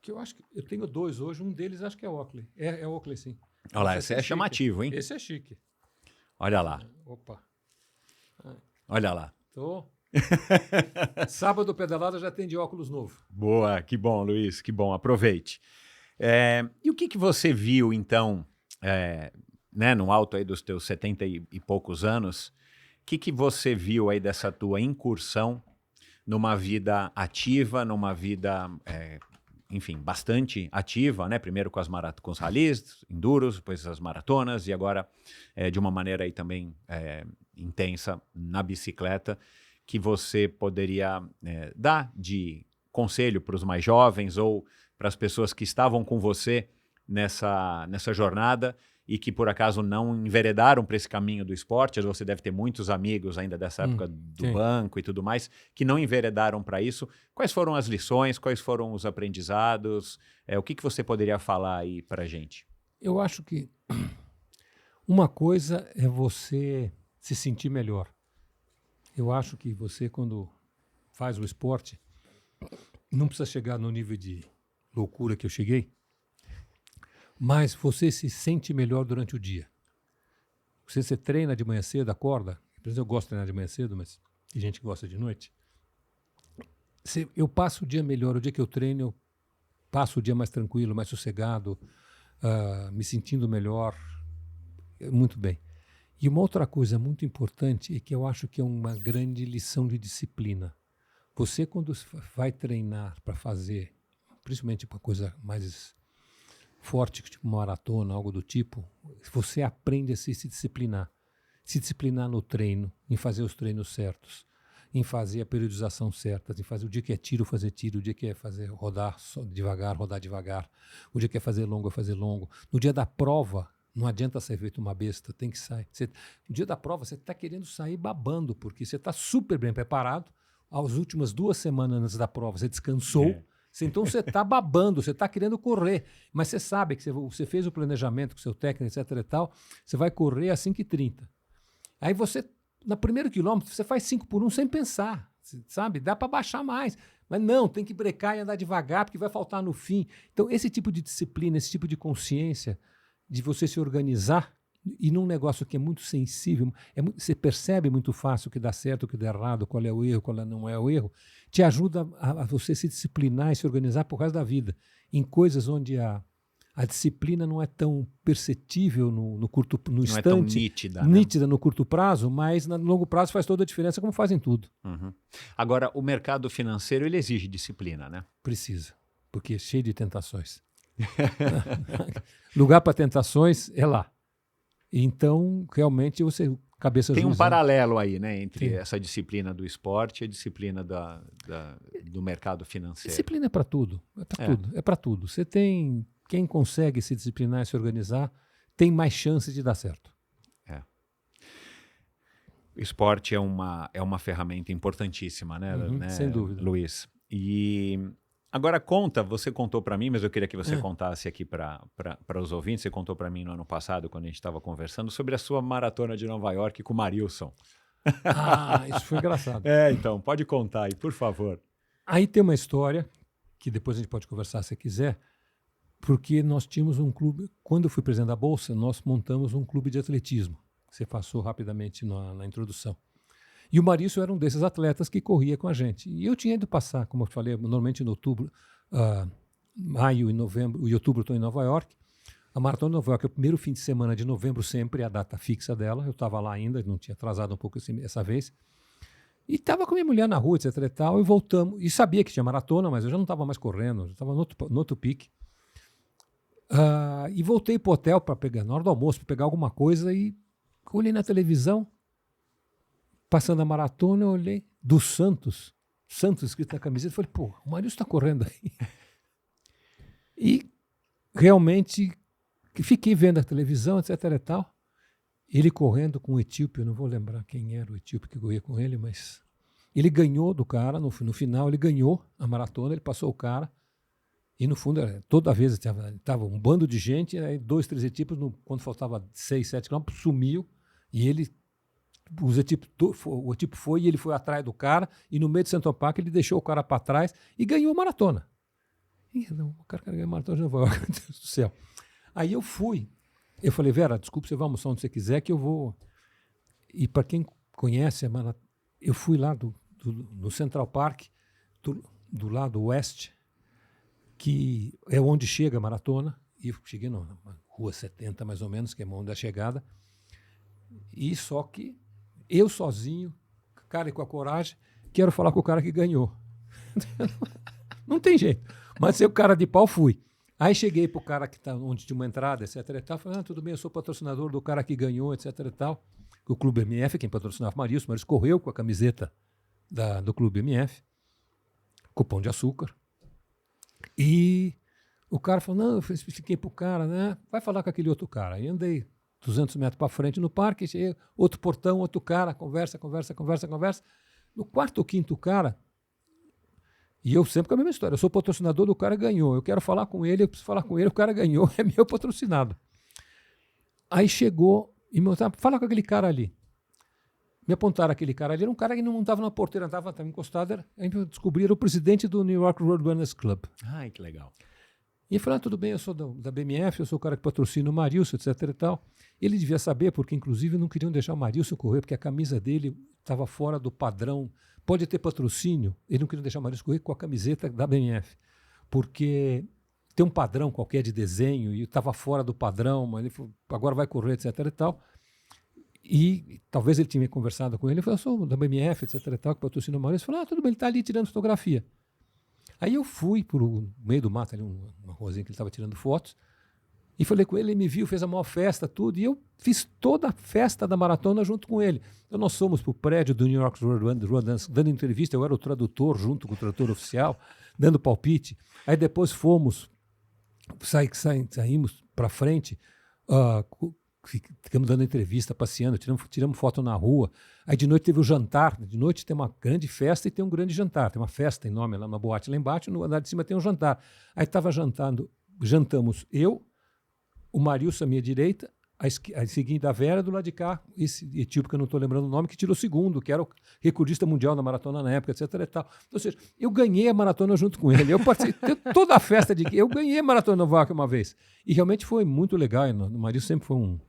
[SPEAKER 2] Que eu acho que eu tenho 2 hoje, um deles acho que é Oakley. É Oakley, sim.
[SPEAKER 1] Olha lá, esse é chamativo, hein?
[SPEAKER 2] Esse é chique.
[SPEAKER 1] Olha lá.
[SPEAKER 2] Opa.
[SPEAKER 1] Olha lá.
[SPEAKER 2] Tô. Sábado pedalada já tem de óculos novo.
[SPEAKER 1] Boa, que bom, Luiz, que bom, aproveite. E o que você viu, então, né, no alto aí dos teus 70 e poucos anos, o que você viu aí dessa tua incursão numa vida ativa, numa vida, enfim, bastante ativa, né? Primeiro com os ralis, enduros, depois as maratonas e agora de uma maneira aí também intensa na bicicleta, que você poderia dar de conselho para os mais jovens ou para as pessoas que estavam com você nessa jornada e que por acaso não enveredaram para esse caminho do esporte. Você deve ter muitos amigos ainda dessa época do banco e tudo mais, que não enveredaram para isso. Quais foram as lições, quais foram os aprendizados? O que você poderia falar aí para a gente?
[SPEAKER 2] Eu acho que uma coisa é você se sentir melhor. Eu acho que você, quando faz o esporte, não precisa chegar no nível de loucura que eu cheguei, mas você se sente melhor durante o dia. Você treina de manhã cedo, acorda. Por exemplo, eu gosto de treinar de manhã cedo, mas tem gente que gosta de noite. Eu passo o dia melhor. O dia que eu treino, eu passo o dia mais tranquilo, mais sossegado, me sentindo melhor. Muito bem. E uma outra coisa muito importante é que eu acho que é uma grande lição de disciplina. Você, quando vai treinar para fazer, principalmente uma coisa mais forte, tipo maratona, algo do tipo, você aprende a se disciplinar. Se disciplinar no treino, em fazer os treinos certos, em fazer a periodização certa, em fazer o dia que é tiro, fazer tiro, o dia que é fazer rodar rodar devagar, o dia que é fazer longo. No dia da prova, não adianta ser feito uma besta, tem que sair. No dia da prova, você está querendo sair babando, porque você está super bem preparado. As últimas 2 semanas antes da prova, você descansou. Então você está babando, você está querendo correr, mas você sabe que você fez o planejamento com o seu técnico, etc e tal, você vai correr a 5h30. Aí você, no primeiro quilômetro, você faz 5 por 1 sem pensar, sabe? Dá para baixar mais, mas não, tem que brecar e andar devagar, porque vai faltar no fim. Então esse tipo de disciplina, esse tipo de consciência, de você se organizar, e num negócio que é muito sensível, você percebe muito fácil o que dá certo, o que dá errado, qual é o erro, qual não é o erro, te ajuda a você se disciplinar e se organizar por resto da vida. Em coisas onde a a disciplina não é tão perceptível no
[SPEAKER 1] Não
[SPEAKER 2] instante,
[SPEAKER 1] é tão nítida, né?
[SPEAKER 2] nítida no curto prazo, mas no longo prazo faz toda a diferença, como faz em tudo.
[SPEAKER 1] Uhum. Agora, o mercado financeiro, ele exige disciplina, né?
[SPEAKER 2] Precisa, porque é cheio de tentações. Lugar para tentações é lá. Então, realmente, você, cabeça
[SPEAKER 1] Tem um
[SPEAKER 2] juizando.
[SPEAKER 1] paralelo aí, né, entre
[SPEAKER 2] Sim.
[SPEAKER 1] essa disciplina do esporte e a disciplina do mercado financeiro.
[SPEAKER 2] Disciplina é para tudo. É para tudo. É para tudo. Você tem. Quem consegue se disciplinar e se organizar tem mais chance de dar certo.
[SPEAKER 1] O esporte é uma ferramenta importantíssima, né, né,
[SPEAKER 2] Sem dúvida.
[SPEAKER 1] Luiz? E agora você contou para mim, mas eu queria que você contasse aqui para os ouvintes. Você contou para mim no ano passado, quando a gente estava conversando, sobre a sua maratona de Nova York com o Marilson.
[SPEAKER 2] Isso foi engraçado.
[SPEAKER 1] Então, pode contar aí, por favor.
[SPEAKER 2] Aí tem uma história, que depois a gente pode conversar se quiser, porque nós tínhamos um clube, quando eu fui presidente da Bolsa, nós montamos um clube de atletismo. Você passou rapidamente na introdução. E o Marício era um desses atletas que corria com a gente. E eu tinha ido passar, como eu falei, normalmente em outubro, maio e novembro, e outubro eu estou em Nova York. A Maratona de Nova York é o primeiro fim de semana de novembro sempre, é a data fixa dela. Eu estava lá ainda, não tinha atrasado um pouco essa vez. E estava com minha mulher na rua, etc e tal, e voltamos. E sabia que tinha maratona, mas eu já não estava mais correndo, já estava no outro pique. E voltei para o hotel para pegar, na hora do almoço, para pegar alguma coisa, e olhei na televisão, passando a maratona, eu olhei do Santos escrito na camiseta, falei, pô, o Marilson está correndo aí. E realmente fiquei vendo a televisão, etc e tal, ele correndo com o etíope, eu não vou lembrar quem era o etíope que corria com ele, mas ele ganhou do cara, no final ele ganhou a maratona, ele passou o cara, e no fundo, toda vez estava um bando de gente, aí 2, 3 etíopes, quando faltava 6, 7 quilômetros, sumiu, e o etíope foi e ele foi atrás do cara, e no meio de Central Park ele deixou o cara para trás e ganhou a maratona. O cara ganhou a maratona de Nova York, meu Deus do céu. Aí eu fui. Eu falei, Vera, desculpa, você vai almoçar onde você quiser, que eu vou. E para quem conhece, eu fui lá no Central Park, do lado oeste, que é onde chega a maratona, e eu cheguei na rua 70, mais ou menos, que é onde é a chegada, e só que eu sozinho, cara, e com a coragem, quero falar com o cara que ganhou. Não tem jeito. Mas eu, cara de pau, fui. Aí cheguei pro cara que tá onde tinha uma entrada, etc e tal, falei, tudo bem, eu sou patrocinador do cara que ganhou, etc e tal. O Clube MF, quem patrocinava o Marilson, mas correu com a camiseta do Clube MF, com Pão de Açúcar. E o cara falou, não, eu fiquei pro cara, né? Vai falar com aquele outro cara. Aí andei 200 metros para frente no parque, cheguei, outro portão, outro cara, conversa. No quarto ou quinto cara, e eu sempre com a mesma história, eu sou patrocinador do cara, ganhou, eu quero falar com ele, eu preciso falar com ele, o cara ganhou, é meu patrocinado. Aí chegou e me mostraram, fala com aquele cara ali. Me apontaram aquele cara ali, era um cara que não estava na porteira, estava encostado, aí eu descobri, era o presidente do New York Road Runners Club.
[SPEAKER 1] Ai, que legal.
[SPEAKER 2] E ele falou, tudo bem, eu sou da BMF, eu sou o cara que patrocina o Marilson, etc e tal. Ele devia saber, porque inclusive não queriam deixar o Marilson correr, porque a camisa dele estava fora do padrão. Pode ter patrocínio, ele não queria deixar o Marilson correr com a camiseta da BMF, porque tem um padrão qualquer de desenho e estava fora do padrão, mas ele falou, agora vai correr, etc e tal. E talvez ele tinha conversado com ele, ele falou, eu sou da BMF, etc e tal, que patrocina o Marilson. Ele falou, tudo bem, ele está ali tirando fotografia. Aí eu fui para o meio do mato, ali uma ruazinha que ele estava tirando fotos, e falei com ele, ele me viu, fez a maior festa, tudo, e eu fiz toda a festa da maratona junto com ele. Então nós fomos para o prédio do New York Road Runners, dando entrevista, eu era o tradutor junto com o tradutor oficial, dando palpite. Aí depois saímos para frente, ficamos dando entrevista, passeando, tiramos foto na rua. Aí de noite teve o jantar, de noite tem uma grande festa e tem um grande jantar, tem uma festa enorme lá na boate lá embaixo, no andar de cima tem um jantar. Aí estava jantamos eu, o Marilson à minha direita, a seguinte da Vera do lado de cá, esse etíope que eu não estou lembrando o nome, que tirou segundo, que era o recordista mundial na maratona na época, etc e tal. Ou seja, eu ganhei a maratona junto com ele, eu participei toda a festa eu ganhei a maratona Nova York uma vez. E realmente foi muito legal, o Marilson sempre foi um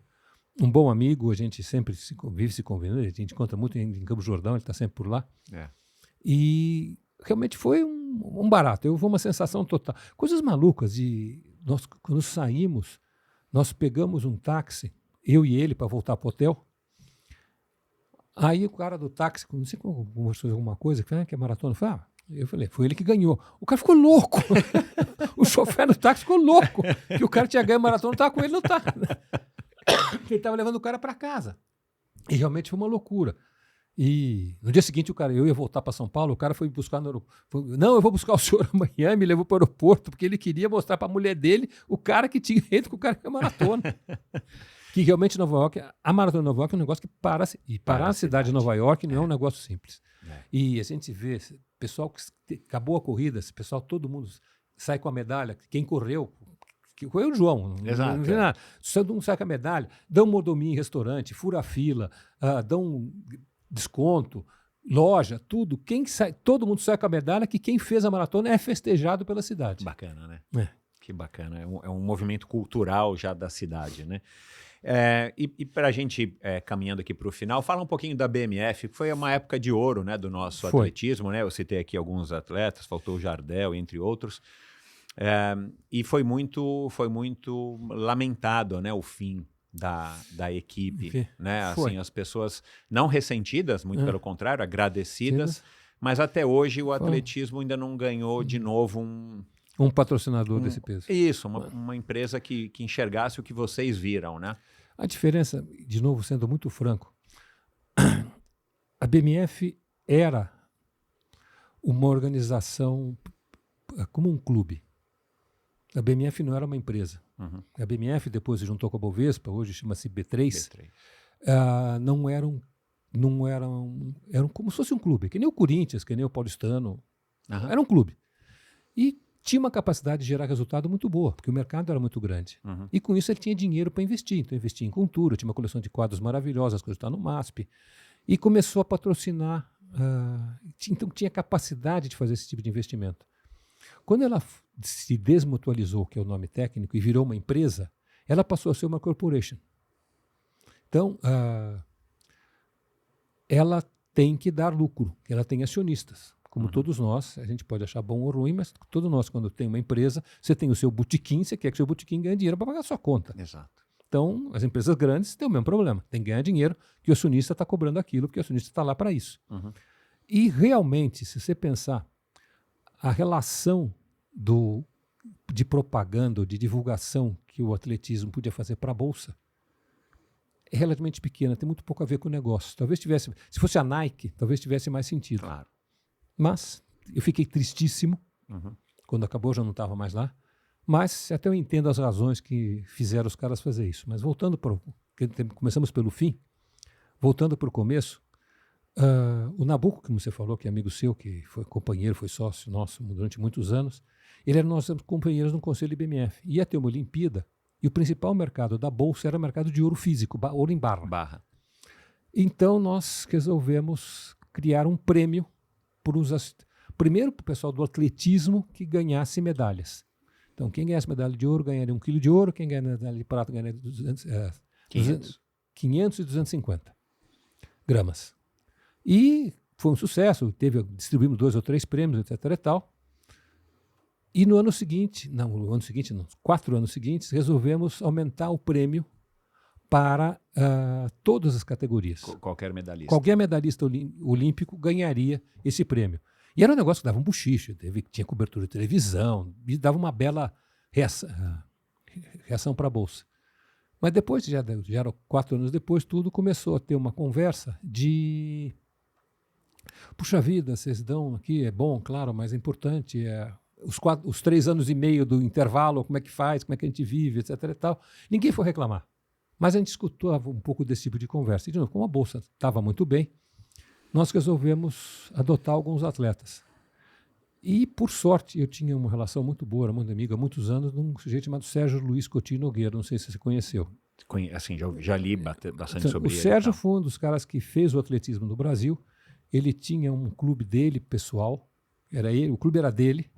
[SPEAKER 2] bom amigo, a gente sempre vive se convivendo, a gente encontra muito em Campos do Jordão, ele está sempre por lá. E realmente foi um barato, uma sensação total. Coisas malucas, quando saímos, nós pegamos um táxi, eu e ele, para voltar para o hotel. Aí o cara do táxi, não sei como conversou alguma coisa, que é maratona, eu falei, foi ele que ganhou. O cara ficou louco. O chofer do táxi ficou louco. Que o cara tinha ganho a maratona, estava com ele no táxi. Ele estava levando o cara para casa. E realmente foi uma loucura. E no dia seguinte, eu ia voltar para São Paulo, o cara foi me buscar no aeroporto. Não, eu vou buscar o senhor amanhã, me levou para o aeroporto, porque ele queria mostrar para a mulher dele o cara que tinha ido com o cara que é maratona. Que realmente Nova York, a maratona de Nova York é um negócio que parar a cidade de Nova York não é um negócio simples. E a gente vê, pessoal que acabou a corrida, esse pessoal, todo mundo sai com a medalha, quem correu, que foi o João,
[SPEAKER 1] Exato,
[SPEAKER 2] não vê nada. Todo mundo sai com a medalha, dão mordomia em restaurante, fura a fila, dão desconto, loja, tudo. Todo mundo sai com a medalha que quem fez a maratona é festejado pela cidade.
[SPEAKER 1] Bacana, né? Que bacana. É um movimento cultural já da cidade, né? E para a gente, caminhando aqui para o final, fala um pouquinho da BMF, que foi uma época de ouro, né, do nosso atletismo, né? Eu citei aqui alguns atletas, faltou o Jardel, entre outros. E foi muito lamentado, né, o fim da equipe, né? Assim, as pessoas não ressentidas, muito pelo contrário, agradecidas, mas até hoje o atletismo ainda não ganhou de novo
[SPEAKER 2] um patrocinador desse peso.
[SPEAKER 1] Isso, uma empresa que enxergasse o que vocês viram, né?
[SPEAKER 2] A diferença, de novo, sendo muito franco, a BMF era uma organização como um clube. A BMF não era uma empresa.
[SPEAKER 1] Uhum.
[SPEAKER 2] A BMF depois se juntou com a Bovespa, hoje chama-se B3. Eram como se fosse um clube, que nem o Corinthians, que nem o Paulistano.
[SPEAKER 1] Uhum.
[SPEAKER 2] Era um clube. E tinha uma capacidade de gerar resultado muito boa, porque o mercado era muito grande.
[SPEAKER 1] Uhum.
[SPEAKER 2] E com isso ele tinha dinheiro para investir. Então investia em cultura, tinha uma coleção de quadros maravilhosas, as coisas estavam no MASP. E começou a patrocinar, então tinha capacidade de fazer esse tipo de investimento. Quando ela se desmutualizou, que é o nome técnico, e virou uma empresa, ela passou a ser uma corporation. Então, ela tem que dar lucro, ela tem acionistas. Como todos nós, a gente pode achar bom ou ruim, mas todos nós, quando tem uma empresa, você tem o seu botequim, você quer que o seu botequim ganhe dinheiro para pagar a sua conta.
[SPEAKER 1] Exato.
[SPEAKER 2] Então, as empresas grandes têm o mesmo problema. Tem que ganhar dinheiro, que o acionista está cobrando aquilo, porque o acionista está lá para isso.
[SPEAKER 1] Uhum.
[SPEAKER 2] E, realmente, se você pensar, a relação de propaganda, de divulgação que o atletismo podia fazer para a Bolsa é relativamente pequena, tem muito pouco a ver com o negócio. Talvez tivesse, se fosse a Nike, talvez tivesse mais sentido.
[SPEAKER 1] Claro.
[SPEAKER 2] Mas eu fiquei tristíssimo. Quando acabou, já não estava mais lá. Mas até eu entendo as razões que fizeram os caras fazer isso. Mas voltando para começamos pelo fim, voltando para o começo, o Nabuco, como você falou, que é amigo seu, que foi companheiro, foi sócio nosso durante muitos anos, ele era nossos companheiros no Conselho IBMF. Ia ter uma Olimpíada e o principal mercado da Bolsa era o mercado de ouro físico, ouro em barra. Então nós resolvemos criar um prêmio primeiro para o pessoal do atletismo que ganhasse medalhas. Então, quem ganhasse medalha de ouro ganharia 1 quilo de ouro, quem ganhasse medalha de prata ganharia 500 e 250 gramas. E foi um sucesso, distribuímos 2 ou 3 prêmios, etc. e tal. E no ano seguinte, não, 4 anos seguintes, resolvemos aumentar o prêmio para todas as categorias.
[SPEAKER 1] Qualquer medalhista.
[SPEAKER 2] Qualquer medalhista olímpico ganharia esse prêmio. E era um negócio que dava um bochicho, tinha cobertura de televisão, e dava uma bela reação para a Bolsa. Mas depois, já era 4 anos depois, tudo começou a ter uma conversa de... Puxa vida, vocês dão aqui, é bom, claro, mas é importante, os 3 anos e meio do intervalo, como é que faz, como é que a gente vive, etc. e tal. Ninguém foi reclamar. Mas a gente escutou um pouco desse tipo de conversa. E, de novo, como a Bolsa estava muito bem, nós resolvemos adotar alguns atletas. E, por sorte, eu tinha uma relação muito boa, era muito amigo há muitos anos, de um sujeito chamado Sérgio Luiz Coutinho Nogueira, não sei se você conheceu.
[SPEAKER 1] Assim, já li bastante sobre ele.
[SPEAKER 2] O Sérgio foi um dos caras que fez o atletismo no Brasil. Ele tinha um clube dele, pessoal, o clube era dele,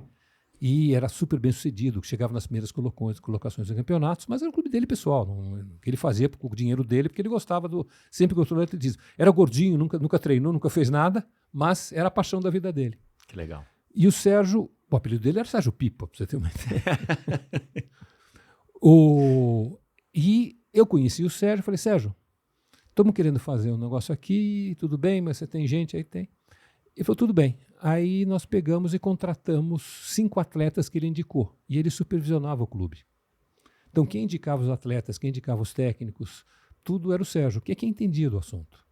[SPEAKER 2] e era super bem sucedido, chegava nas primeiras colocações em campeonatos, mas era o clube dele pessoal, que ele fazia com o dinheiro dele, porque ele sempre gostou do atletismo. Era gordinho, nunca treinou, nunca fez nada, mas era a paixão da vida dele.
[SPEAKER 1] Que legal.
[SPEAKER 2] E o Sérgio, o apelido dele era Sérgio Pipa, para você ter uma ideia. E eu conheci o Sérgio, falei, Sérgio, estamos querendo fazer um negócio aqui, tudo bem, mas você tem gente? Aí tem. Ele falou, tudo bem. Aí nós pegamos e contratamos 5 atletas que ele indicou. E ele supervisionava o clube. Então, quem indicava os atletas, quem indicava os técnicos, tudo era o Sérgio, que é quem entendia do assunto.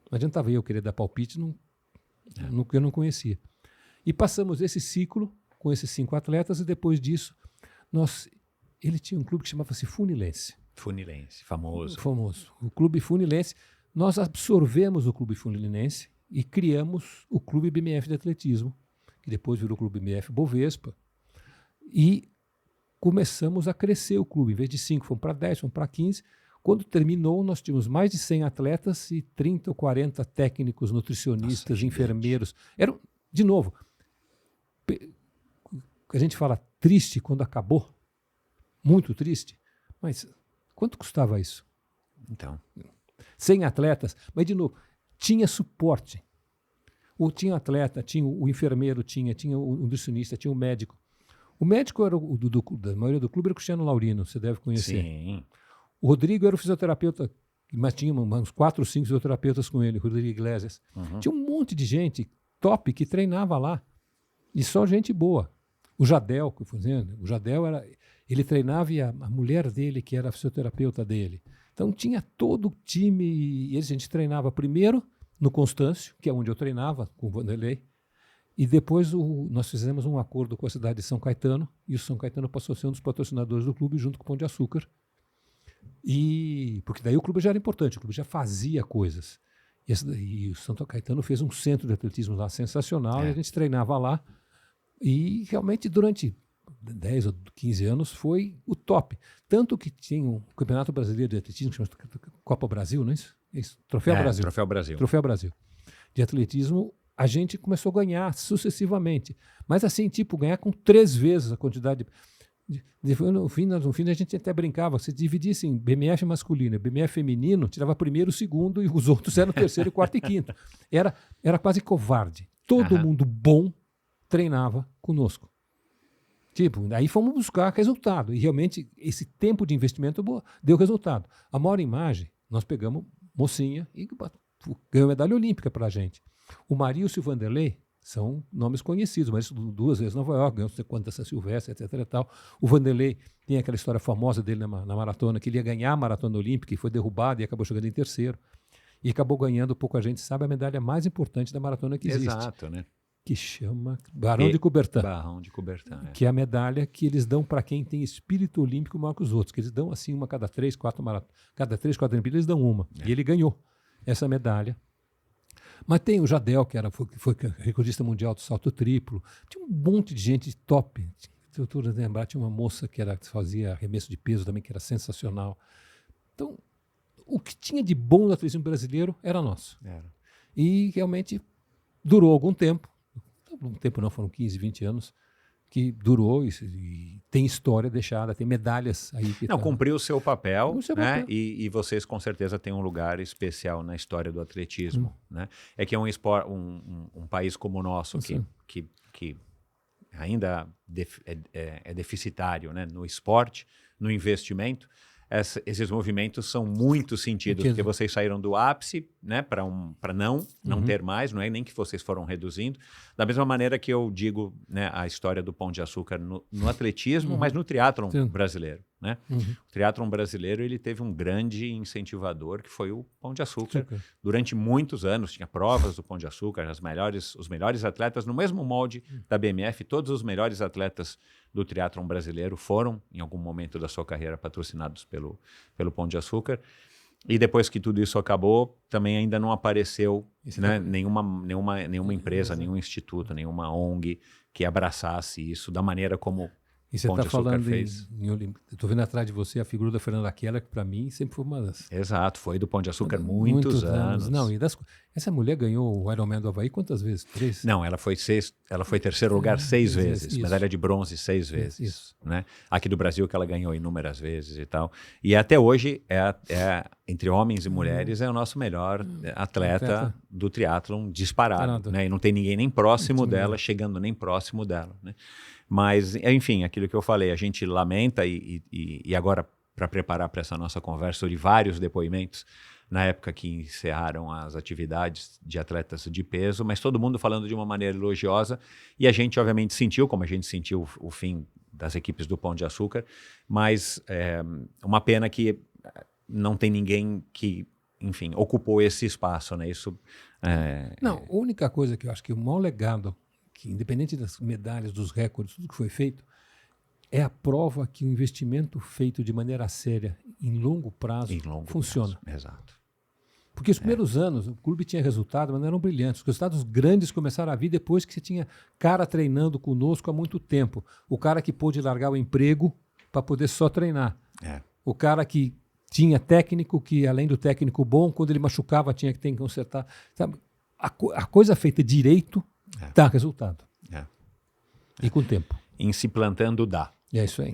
[SPEAKER 2] Não adiantava eu querer dar palpite no que eu não conhecia. E passamos esse ciclo com esses 5 atletas e depois disso, ele tinha um clube que chamava-se Funilense.
[SPEAKER 1] Funilense, famoso.
[SPEAKER 2] Famoso. O clube Funilense. Nós absorvemos o clube Funilense e criamos o clube BMF de atletismo, que depois virou o clube BMF Bovespa. E começamos a crescer o clube. Em vez de 5, fomos para 10, fomos para 15. Quando terminou, nós tínhamos mais de 100 atletas e 30 ou 40 técnicos, nutricionistas,
[SPEAKER 1] Nossa,
[SPEAKER 2] enfermeiros. Era, de novo, a gente fala triste quando acabou, muito triste, mas quanto custava isso?
[SPEAKER 1] Então.
[SPEAKER 2] 100 atletas, mas de novo, tinha suporte. Tinha atleta, tinha o enfermeiro, tinha o nutricionista, tinha o médico. O médico era da maioria do clube era o Cristiano Laurino, você deve conhecer.
[SPEAKER 1] Sim.
[SPEAKER 2] O Rodrigo era o fisioterapeuta, mas tinha uns 4 ou 5 fisioterapeutas com ele, o Rodrigo Iglesias.
[SPEAKER 1] Uhum.
[SPEAKER 2] Tinha um monte de gente top que treinava lá. E só gente boa. O Jadel, que eu fui dizendo, ele treinava e a mulher dele, que era a fisioterapeuta dele. Então tinha todo o time, e a gente treinava primeiro no Constâncio, que é onde eu treinava com o Vanderlei, e depois nós fizemos um acordo com a cidade de São Caetano, e o São Caetano passou a ser um dos patrocinadores do clube, junto com o Pão de Açúcar. Porque daí o clube já era importante, o clube já fazia coisas. E o São Caetano fez um centro de atletismo lá sensacional, e a gente treinava lá, e realmente durante 10 ou 15 anos foi o top. Tanto que tinha um Campeonato Brasileiro de Atletismo, que chama Copa Brasil, não é isso? É isso. Troféu Brasil.
[SPEAKER 1] Troféu Brasil.
[SPEAKER 2] Troféu Brasil. De atletismo, a gente começou a ganhar sucessivamente. Mas assim, ganhar com 3 vezes a quantidade. No fim, a gente até brincava, se dividisse em BMF masculino e BMF feminino, tirava primeiro, segundo, e os outros eram terceiro, quarto e quinto. Era quase covarde. Todo mundo bom treinava conosco. Daí fomos buscar resultado. E realmente esse tempo de investimento deu resultado. A maior imagem, nós pegamos mocinha e ganhou medalha olímpica para a gente. O Marilson e o Vanderlei são nomes conhecidos, mas 2 vezes Nova York, ganhou não sei quantas São Silvestre, etc. E tal. O Vanderlei tem aquela história famosa dele na maratona, que ele ia ganhar a maratona olímpica e foi derrubado e acabou chegando em terceiro. E acabou ganhando, pouco a gente sabe, a medalha mais importante da maratona que existe.
[SPEAKER 1] Exato, né?
[SPEAKER 2] Que chama Barão de Coubertin.
[SPEAKER 1] Barão de Coubertin,
[SPEAKER 2] que é a medalha que eles dão para quem tem espírito olímpico maior que os outros, que eles dão assim uma cada 3, 4 maratonas. Cada 3, 4 Olimpíadas eles dão uma. E ele ganhou essa medalha. Mas tem o Jadel, que foi recordista mundial do salto triplo. Tinha um monte de gente top. Eu estou lembrando, tinha uma moça que fazia arremesso de peso também, que era sensacional. Então, o que tinha de bom no atletismo brasileiro era nosso. E realmente durou algum tempo. Um tempo não, foram 15, 20 anos, que durou e tem história deixada, tem medalhas aí.
[SPEAKER 1] Cumpriu o seu papel, né? E vocês com certeza têm um lugar especial na história do atletismo. Né? É que é um país como o nosso, que ainda é deficitário, né? No esporte, no investimento. Esses movimentos são muito sentidos, porque vocês saíram do ápice, né, para não ter mais, não é nem que vocês foram reduzindo. Da mesma maneira que eu digo, né, a história do Pão de Açúcar no atletismo, mas no triatlon brasileiro. Né? O triatlon brasileiro ele teve um grande incentivador, que foi o Pão de Açúcar. Durante muitos anos tinha provas do Pão de Açúcar, os melhores atletas, no mesmo molde da BMF, todos os melhores atletas do triatlon brasileiro foram, em algum momento da sua carreira, patrocinados pelo Pão de Açúcar. E depois que tudo isso acabou, também ainda não apareceu, né, nenhuma empresa, nenhum instituto, nenhuma ONG que abraçasse isso da maneira como
[SPEAKER 2] e você está falando eu estou vendo atrás de você a figura da Fernanda Keller, que para mim sempre foi uma das...
[SPEAKER 1] Exato, foi do Pão de Açúcar muitos anos.
[SPEAKER 2] Não, essa mulher ganhou o Ironman do Havaí quantas vezes? 3?
[SPEAKER 1] Não, ela foi terceiro lugar 6 vezes, medalha de bronze 6 vezes.
[SPEAKER 2] Isso.
[SPEAKER 1] Né? Aqui do Brasil que ela ganhou inúmeras vezes e tal. E até hoje, entre homens e mulheres, é o nosso melhor atleta do triatlon disparado. Né? E não tem ninguém nem próximo dela, chegando nem próximo dela. Né? Mas, enfim, aquilo que eu falei, a gente lamenta e agora, para preparar para essa nossa conversa, de vários depoimentos, na época que encerraram as atividades de atletas de peso, mas todo mundo falando de uma maneira elogiosa, e a gente obviamente sentiu, como a gente sentiu o fim das equipes do Pão de Açúcar, mas uma pena que não tem ninguém que, enfim, ocupou esse espaço, né? Isso...
[SPEAKER 2] Não, a única coisa que eu acho que o maior legado, que independente das medalhas, dos recordes, tudo que foi feito, é a prova que o investimento feito de maneira séria, em longo prazo, funciona.
[SPEAKER 1] Exato.
[SPEAKER 2] Porque os primeiros anos, o clube tinha resultado, mas não eram brilhantes. Os resultados grandes começaram a vir depois que você tinha cara treinando conosco há muito tempo. O cara que pôde largar o emprego para poder só treinar. O cara que tinha técnico, que além do técnico bom, quando ele machucava tinha que consertar. Sabe? A coisa feita direito dá resultado. E com o tempo.
[SPEAKER 1] Em se plantando dá.
[SPEAKER 2] É isso aí.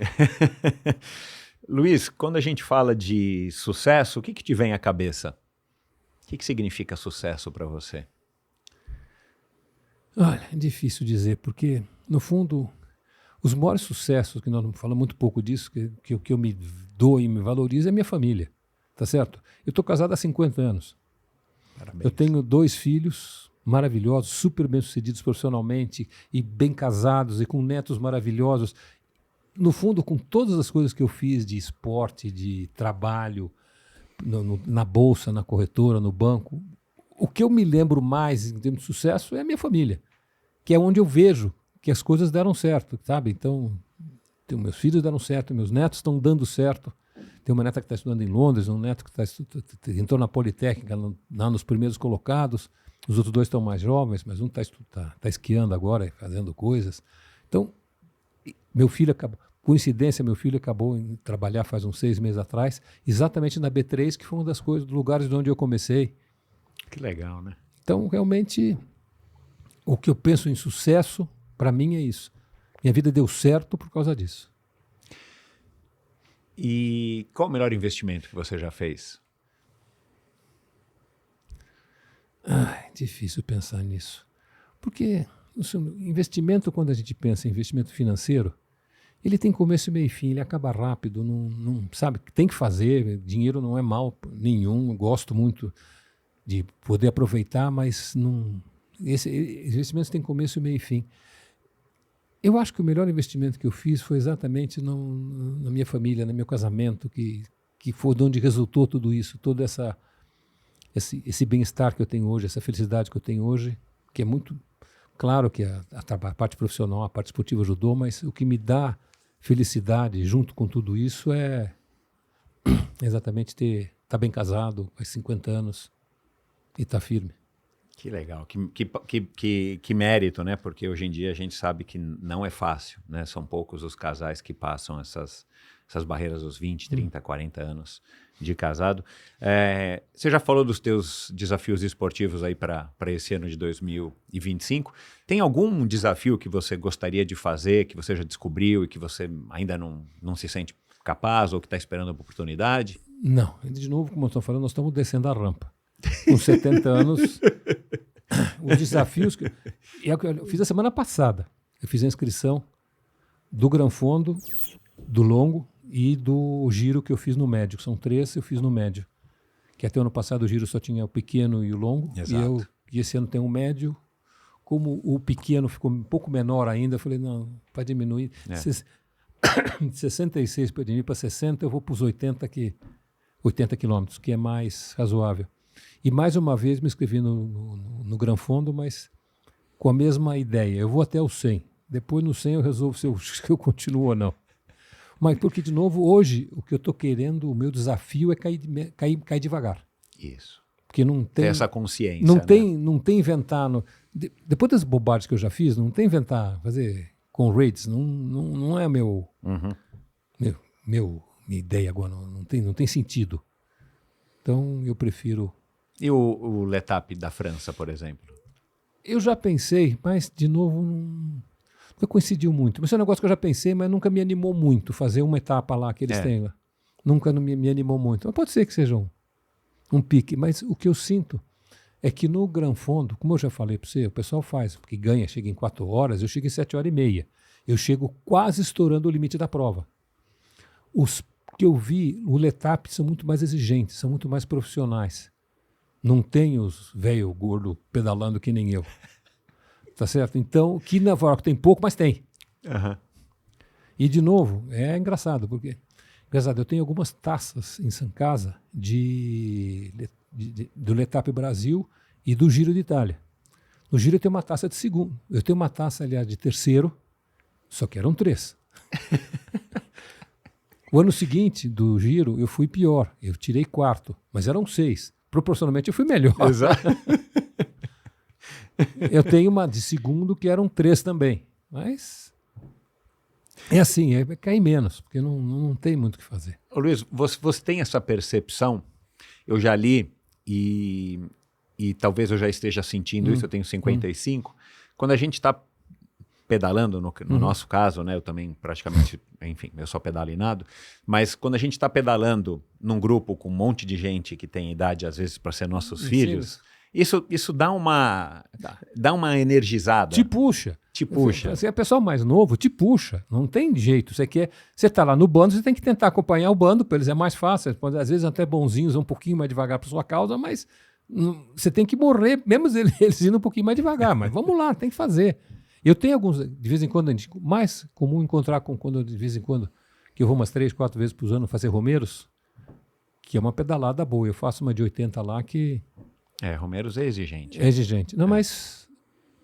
[SPEAKER 1] Luiz, quando a gente fala de sucesso, o que te vem à cabeça? O que significa sucesso para você?
[SPEAKER 2] Olha, é difícil dizer, porque, no fundo, os maiores sucessos, que nós falamos muito pouco disso, que o que eu me dou e me valorizo é a minha família, tá certo? Eu estou casado há 50 anos.
[SPEAKER 1] Parabéns.
[SPEAKER 2] Eu tenho 2 filhos maravilhosos, super bem-sucedidos profissionalmente, e bem casados, e com netos maravilhosos. No fundo, com todas as coisas que eu fiz de esporte, de trabalho, na bolsa, na corretora, no banco, o que eu me lembro mais em termos de sucesso é a minha família, que é onde eu vejo que as coisas deram certo, sabe? Então, meus filhos deram certo, meus netos estão dando certo. Tem uma neta que está estudando em Londres, um neto que entrou na Politécnica, lá nos primeiros colocados. Os outros 2 estão mais jovens, mas um está esquiando agora, fazendo coisas. Então, meu filho acabou... Coincidência, meu filho acabou em trabalhar faz uns 6 meses atrás, exatamente na B3, que foi uma das coisas, dos lugares de onde eu comecei.
[SPEAKER 1] Que legal, né?
[SPEAKER 2] Então, realmente, o que eu penso em sucesso, para mim, é isso. Minha vida deu certo por causa disso.
[SPEAKER 1] E qual o melhor investimento que você já fez?
[SPEAKER 2] Difícil pensar nisso. Porque investimento, quando a gente pensa em investimento financeiro, ele tem começo, meio e fim, ele acaba rápido, não sabe, tem que fazer, dinheiro não é mal nenhum, gosto muito de poder aproveitar, mas investimentos têm começo, meio e fim. Eu acho que o melhor investimento que eu fiz foi exatamente na minha família, no meu casamento, que foi de onde resultou tudo isso, todo esse bem-estar que eu tenho hoje, essa felicidade que eu tenho hoje, que é muito claro que a parte profissional, a parte esportiva ajudou, mas o que me dá felicidade junto com tudo isso é exatamente estar bem casado, faz 50 anos e estar firme.
[SPEAKER 1] Que legal, que mérito, né? Porque hoje em dia a gente sabe que não é fácil, né? São poucos os casais que passam essas barreiras dos 20, 30, 40 anos de casado. Você já falou dos teus desafios esportivos aí para esse ano de 2025. Tem algum desafio que você gostaria de fazer, que você já descobriu e que você ainda não se sente capaz ou que está esperando a oportunidade?
[SPEAKER 2] Não, de novo, como eu estou falando, nós estamos descendo a rampa. Com 70 anos, os desafios que eu fiz a semana passada. Eu fiz a inscrição do Gran Fondo, do longo e do giro que eu fiz no médio. São 3, eu fiz no médio. Que até o ano passado o giro só tinha o pequeno e o longo.
[SPEAKER 1] Exato.
[SPEAKER 2] E esse ano tem um médio. Como o pequeno ficou um pouco menor ainda, eu falei, não, para diminuir. De 66 para diminuir para 60, eu vou para os 80 quilômetros, que é mais razoável. E mais uma vez me inscrevi no Gran Fondo, mas com a mesma ideia. Eu vou até o 100. Depois no 100 eu resolvo se eu continuo ou não. Mas porque, de novo, hoje o que eu estou querendo, o meu desafio é cair devagar.
[SPEAKER 1] Isso.
[SPEAKER 2] Porque não tem...
[SPEAKER 1] Ter essa consciência.
[SPEAKER 2] Não tem inventar... Depois das bobagens que eu já fiz, não tem inventar, fazer com rates. Não é minha ideia agora. Não tem sentido. Então eu prefiro...
[SPEAKER 1] E o L'Étape da França, por exemplo?
[SPEAKER 2] Eu já pensei, mas, de novo, nunca coincidiu muito. Mas é um negócio que eu já pensei, mas nunca me animou muito fazer uma etapa lá que eles têm lá. Nunca me animou muito. Mas pode ser que seja um pique. Mas o que eu sinto é que no Gran Fondo, como eu já falei para você, o pessoal faz, porque ganha, chega em 4 horas, eu chego em 7 horas e meia. eu chego quase estourando o limite da prova. Os que eu vi, o Letap, são muito mais exigentes, são muito mais profissionais. Não tem os velho gordo pedalando que nem eu. Tá certo? Então, que na Varrock tem pouco, mas tem.
[SPEAKER 1] Uhum.
[SPEAKER 2] E, de novo, é engraçado, porque eu tenho algumas taças em casa do Letap Brasil e do Giro de Itália. No Giro eu tenho uma taça de segundo. Eu tenho uma taça, aliás, de terceiro, só que eram 3. O ano seguinte do Giro eu fui pior. Eu tirei 4, mas eram 6. Proporcionalmente eu fui melhor.
[SPEAKER 1] Exato.
[SPEAKER 2] Eu tenho uma de segundo que eram 3 também. Mas é assim, é cair menos, porque não tem muito o que fazer.
[SPEAKER 1] Ô, Luiz, você tem essa percepção? Eu já li e talvez eu já esteja sentindo isso, eu tenho 55. Quando a gente está pedalando, no nosso caso, né, eu também praticamente, enfim, eu só pedalo e nado, mas quando a gente está pedalando num grupo com um monte de gente que tem idade, às vezes, para ser nossos filhos, isso dá uma energizada.
[SPEAKER 2] Te puxa.
[SPEAKER 1] Te puxa.
[SPEAKER 2] Se é pessoal mais novo, te puxa. Não tem jeito. Você está lá no bando, você tem que tentar acompanhar o bando, para eles é mais fácil. Às vezes até bonzinhos, um pouquinho mais devagar para sua causa, mas você tem que morrer, mesmo eles indo um pouquinho mais devagar. Mas vamos lá, tem que fazer. Eu tenho alguns, de vez em quando, mais comum encontrar de vez em quando, que eu vou umas 3, 4 vezes por ano fazer Romeiros, que é uma pedalada boa. Eu faço uma de 80 lá que...
[SPEAKER 1] Romeiros é exigente.
[SPEAKER 2] É exigente. Não, mas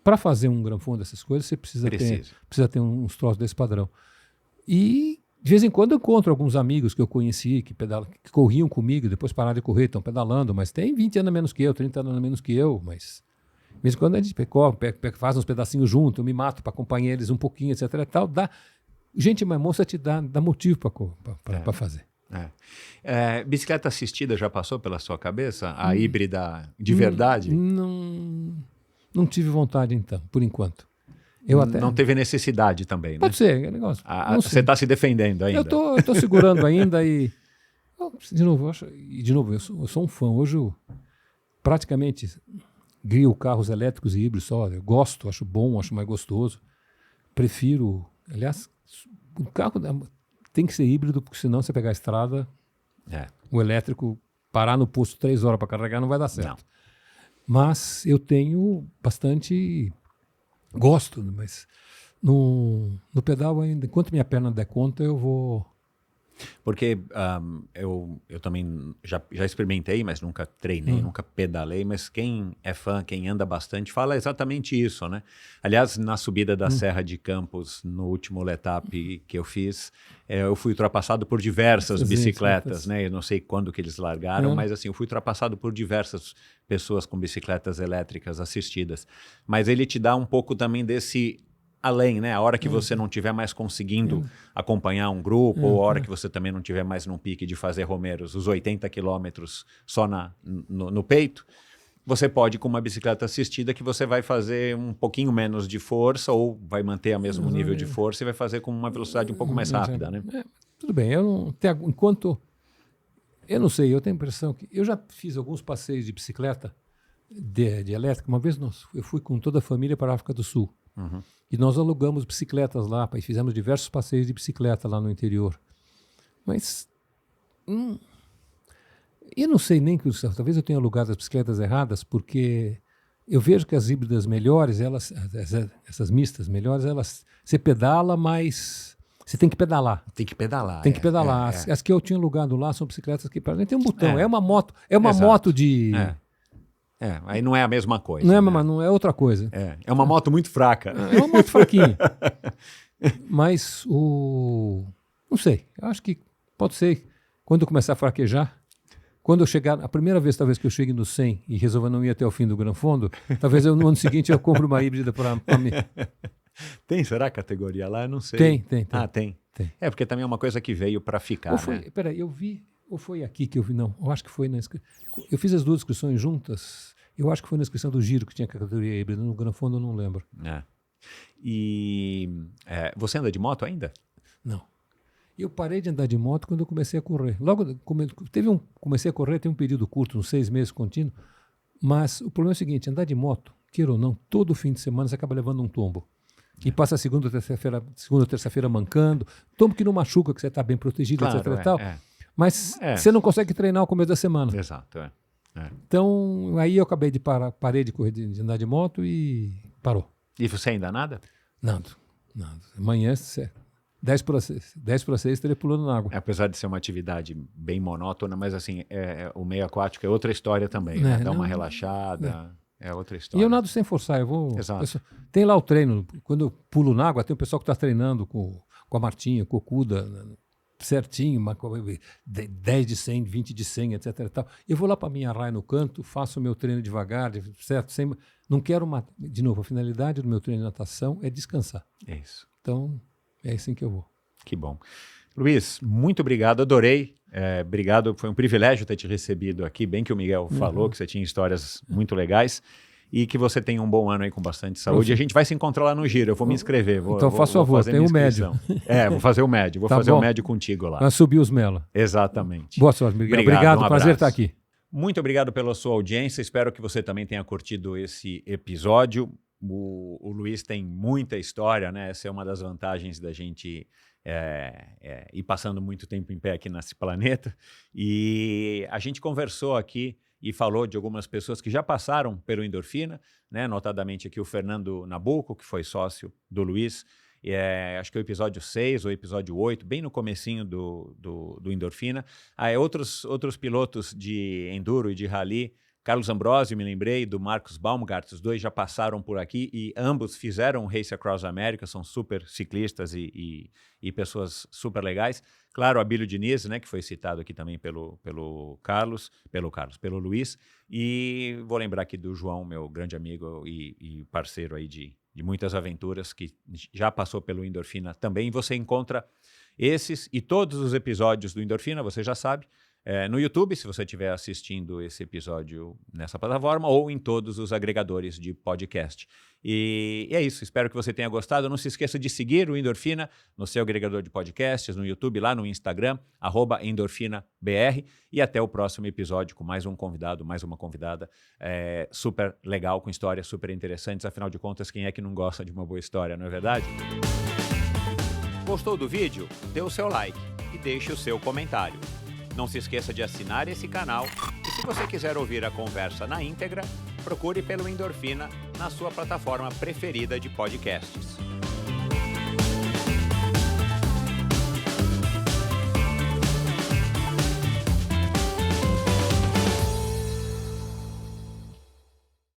[SPEAKER 2] para fazer um Gran Fondo dessas coisas, você precisa ter uns troços desse padrão. E de vez em quando eu encontro alguns amigos que eu conheci, que corriam comigo, depois pararam de correr, estão pedalando, mas tem 20 anos a menos que eu, 30 anos a menos que eu, mas... De vez em quando a gente faz uns pedacinhos junto, eu me mato para acompanhar eles um pouquinho, etc. E tal, gente mais moça te dá motivo para fazer.
[SPEAKER 1] Bicicleta assistida já passou pela sua cabeça? A híbrida de verdade?
[SPEAKER 2] Não tive vontade, então, por enquanto.
[SPEAKER 1] Não teve necessidade também, né?
[SPEAKER 2] Pode ser, é negócio.
[SPEAKER 1] Você está se defendendo ainda.
[SPEAKER 2] Eu tô segurando ainda e... De novo, eu sou um fã. Hoje eu praticamente... Guio carros elétricos e híbridos só. Eu gosto, acho bom, acho mais gostoso. Prefiro... Aliás, o carro tem que ser híbrido, porque senão você pegar a estrada, o elétrico, parar no posto 3 horas para carregar não vai dar certo. Não. Mas eu tenho bastante... Gosto, mas no pedal ainda, enquanto minha perna der conta, eu vou...
[SPEAKER 1] Porque eu também já experimentei, mas nunca treinei, nunca pedalei, mas quem é fã, quem anda bastante, fala exatamente isso, né? Aliás, na subida da Serra de Campos, no último Letap que eu fiz, eu fui ultrapassado por diversas bicicletas, né? Eu não sei quando que eles largaram, mas assim, eu fui ultrapassado por diversas pessoas com bicicletas elétricas assistidas. Mas ele te dá um pouco também desse... além, né? A hora que você não estiver mais conseguindo acompanhar um grupo, ou a hora que você também não estiver mais num pique de fazer Romeiros, os 80 quilômetros só no peito, você pode, com uma bicicleta assistida, que você vai fazer um pouquinho menos de força, ou vai manter o mesmo nível de força e vai fazer com uma velocidade um pouco mais rápida, né?
[SPEAKER 2] Tudo bem, enquanto... Eu não sei, eu tenho a impressão que... Eu já fiz alguns passeios de bicicleta de elétrica. Uma vez eu fui com toda a família para a África do Sul. E nós alugamos bicicletas lá e fizemos diversos passeios de bicicleta lá no interior. Mas eu não sei nem que... Talvez eu tenha alugado as bicicletas erradas, porque eu vejo que as híbridas melhores, essas mistas melhores, você pedala, mas você tem que pedalar.
[SPEAKER 1] Tem que pedalar.
[SPEAKER 2] Tem que pedalar. As que eu tinha alugado lá são bicicletas que tem um botão. É uma moto. É uma moto de...
[SPEAKER 1] Aí não é a mesma coisa.
[SPEAKER 2] Não é outra coisa.
[SPEAKER 1] É uma moto muito fraca.
[SPEAKER 2] É uma moto fraquinha. Mas não sei. Eu acho que pode ser quando eu começar a fraquejar, quando eu chegar, a primeira vez talvez que eu chegue no 100 e resolva não ir até o fim do Gran Fondo, talvez no ano seguinte eu compre uma híbrida para mim.
[SPEAKER 1] Será categoria lá? Eu não sei.
[SPEAKER 2] Tem.
[SPEAKER 1] Tem. Porque também é uma coisa que veio para ficar, né?
[SPEAKER 2] Peraí, eu vi... Ou foi aqui que eu vi? Não, eu acho que foi na inscrição. Eu fiz as duas inscrições juntas. Eu acho que foi na inscrição do Giro que tinha categoria híbrida. No Gran Fondo eu não lembro.
[SPEAKER 1] E você anda de moto ainda?
[SPEAKER 2] Não. Eu parei de andar de moto quando eu comecei a correr. Comecei a correr, tem um período curto, uns 6 meses contínuo. Mas o problema é o seguinte, andar de moto, queira ou não, todo fim de semana você acaba levando um tombo. E passa segunda ou terça-feira mancando. Tomo que não machuca, que você está bem protegido,
[SPEAKER 1] Claro,
[SPEAKER 2] etc. e tal. Mas
[SPEAKER 1] É.
[SPEAKER 2] você não consegue treinar no começo da semana.
[SPEAKER 1] Exato,
[SPEAKER 2] Então, aí eu acabei de parei de correr, de andar de moto e parou.
[SPEAKER 1] E você ainda nada?
[SPEAKER 2] Nada. Amanhã, 10 para 6, estaria pulando na água.
[SPEAKER 1] Apesar de ser uma atividade bem monótona, mas assim, o meio aquático é outra história também, né? Dá uma relaxada, é outra história.
[SPEAKER 2] E eu nado sem forçar,
[SPEAKER 1] Exato.
[SPEAKER 2] Tem lá o treino, quando eu pulo na água, tem o pessoal que está treinando com a Martinha, com o Cuda, certinho, 10 de 100, 20 de 100, etc. E tal. Eu vou lá para a minha raia no canto, faço o meu treino devagar, certo? Não quero de novo, a finalidade do meu treino de natação é descansar.
[SPEAKER 1] É isso.
[SPEAKER 2] Então, é assim que eu vou.
[SPEAKER 1] Que bom. Luiz, muito obrigado, adorei. Obrigado, foi um privilégio ter te recebido aqui, bem que o Miguel falou que você tinha histórias muito legais. E que você tenha um bom ano aí com bastante saúde. E a gente vai se encontrar lá no Giro. Eu vou me inscrever.
[SPEAKER 2] Então, faça favor, tem o médio.
[SPEAKER 1] Vou fazer o médio. Vou fazer o médio contigo lá.
[SPEAKER 2] Vai subir os mela.
[SPEAKER 1] Exatamente.
[SPEAKER 2] Boa sorte, Miguel. Obrigado,
[SPEAKER 1] um
[SPEAKER 2] prazer estar aqui.
[SPEAKER 1] Muito obrigado pela sua audiência. Espero que você também tenha curtido esse episódio. O Luiz tem muita história, né? Essa é uma das vantagens da gente ir passando muito tempo em pé aqui nesse planeta. E a gente conversou aqui e falou de algumas pessoas que já passaram pelo Endorfina, né? Notadamente aqui o Fernando Nabuco, que foi sócio do Luiz, acho que é o episódio 6 ou episódio 8, bem no comecinho do Endorfina. Outros pilotos de enduro e de rally, Carlos Ambrosio, me lembrei, do Marcos Baumgart, os dois já passaram por aqui e ambos fizeram o Race Across America, são super ciclistas e pessoas super legais. Claro, Abílio Diniz, né, que foi citado aqui também pelo Luiz. E vou lembrar aqui do João, meu grande amigo e parceiro aí de muitas aventuras, que já passou pelo Endorfina também. Você encontra esses e todos os episódios do Endorfina, você já sabe, no YouTube, se você estiver assistindo esse episódio nessa plataforma, ou em todos os agregadores de podcast. E é isso, espero que você tenha gostado. Não se esqueça de seguir o Endorfina no seu agregador de podcasts, no YouTube, lá no Instagram, @endorfinabr. E até o próximo episódio com mais um convidado, mais uma convidada super legal, com histórias super interessantes. Afinal de contas, quem é que não gosta de uma boa história, não é verdade? Gostou do vídeo? Dê o seu like e deixe o seu comentário. Não se esqueça de assinar esse canal e se você quiser ouvir a conversa na íntegra, procure pelo Endorfina na sua plataforma preferida de podcasts.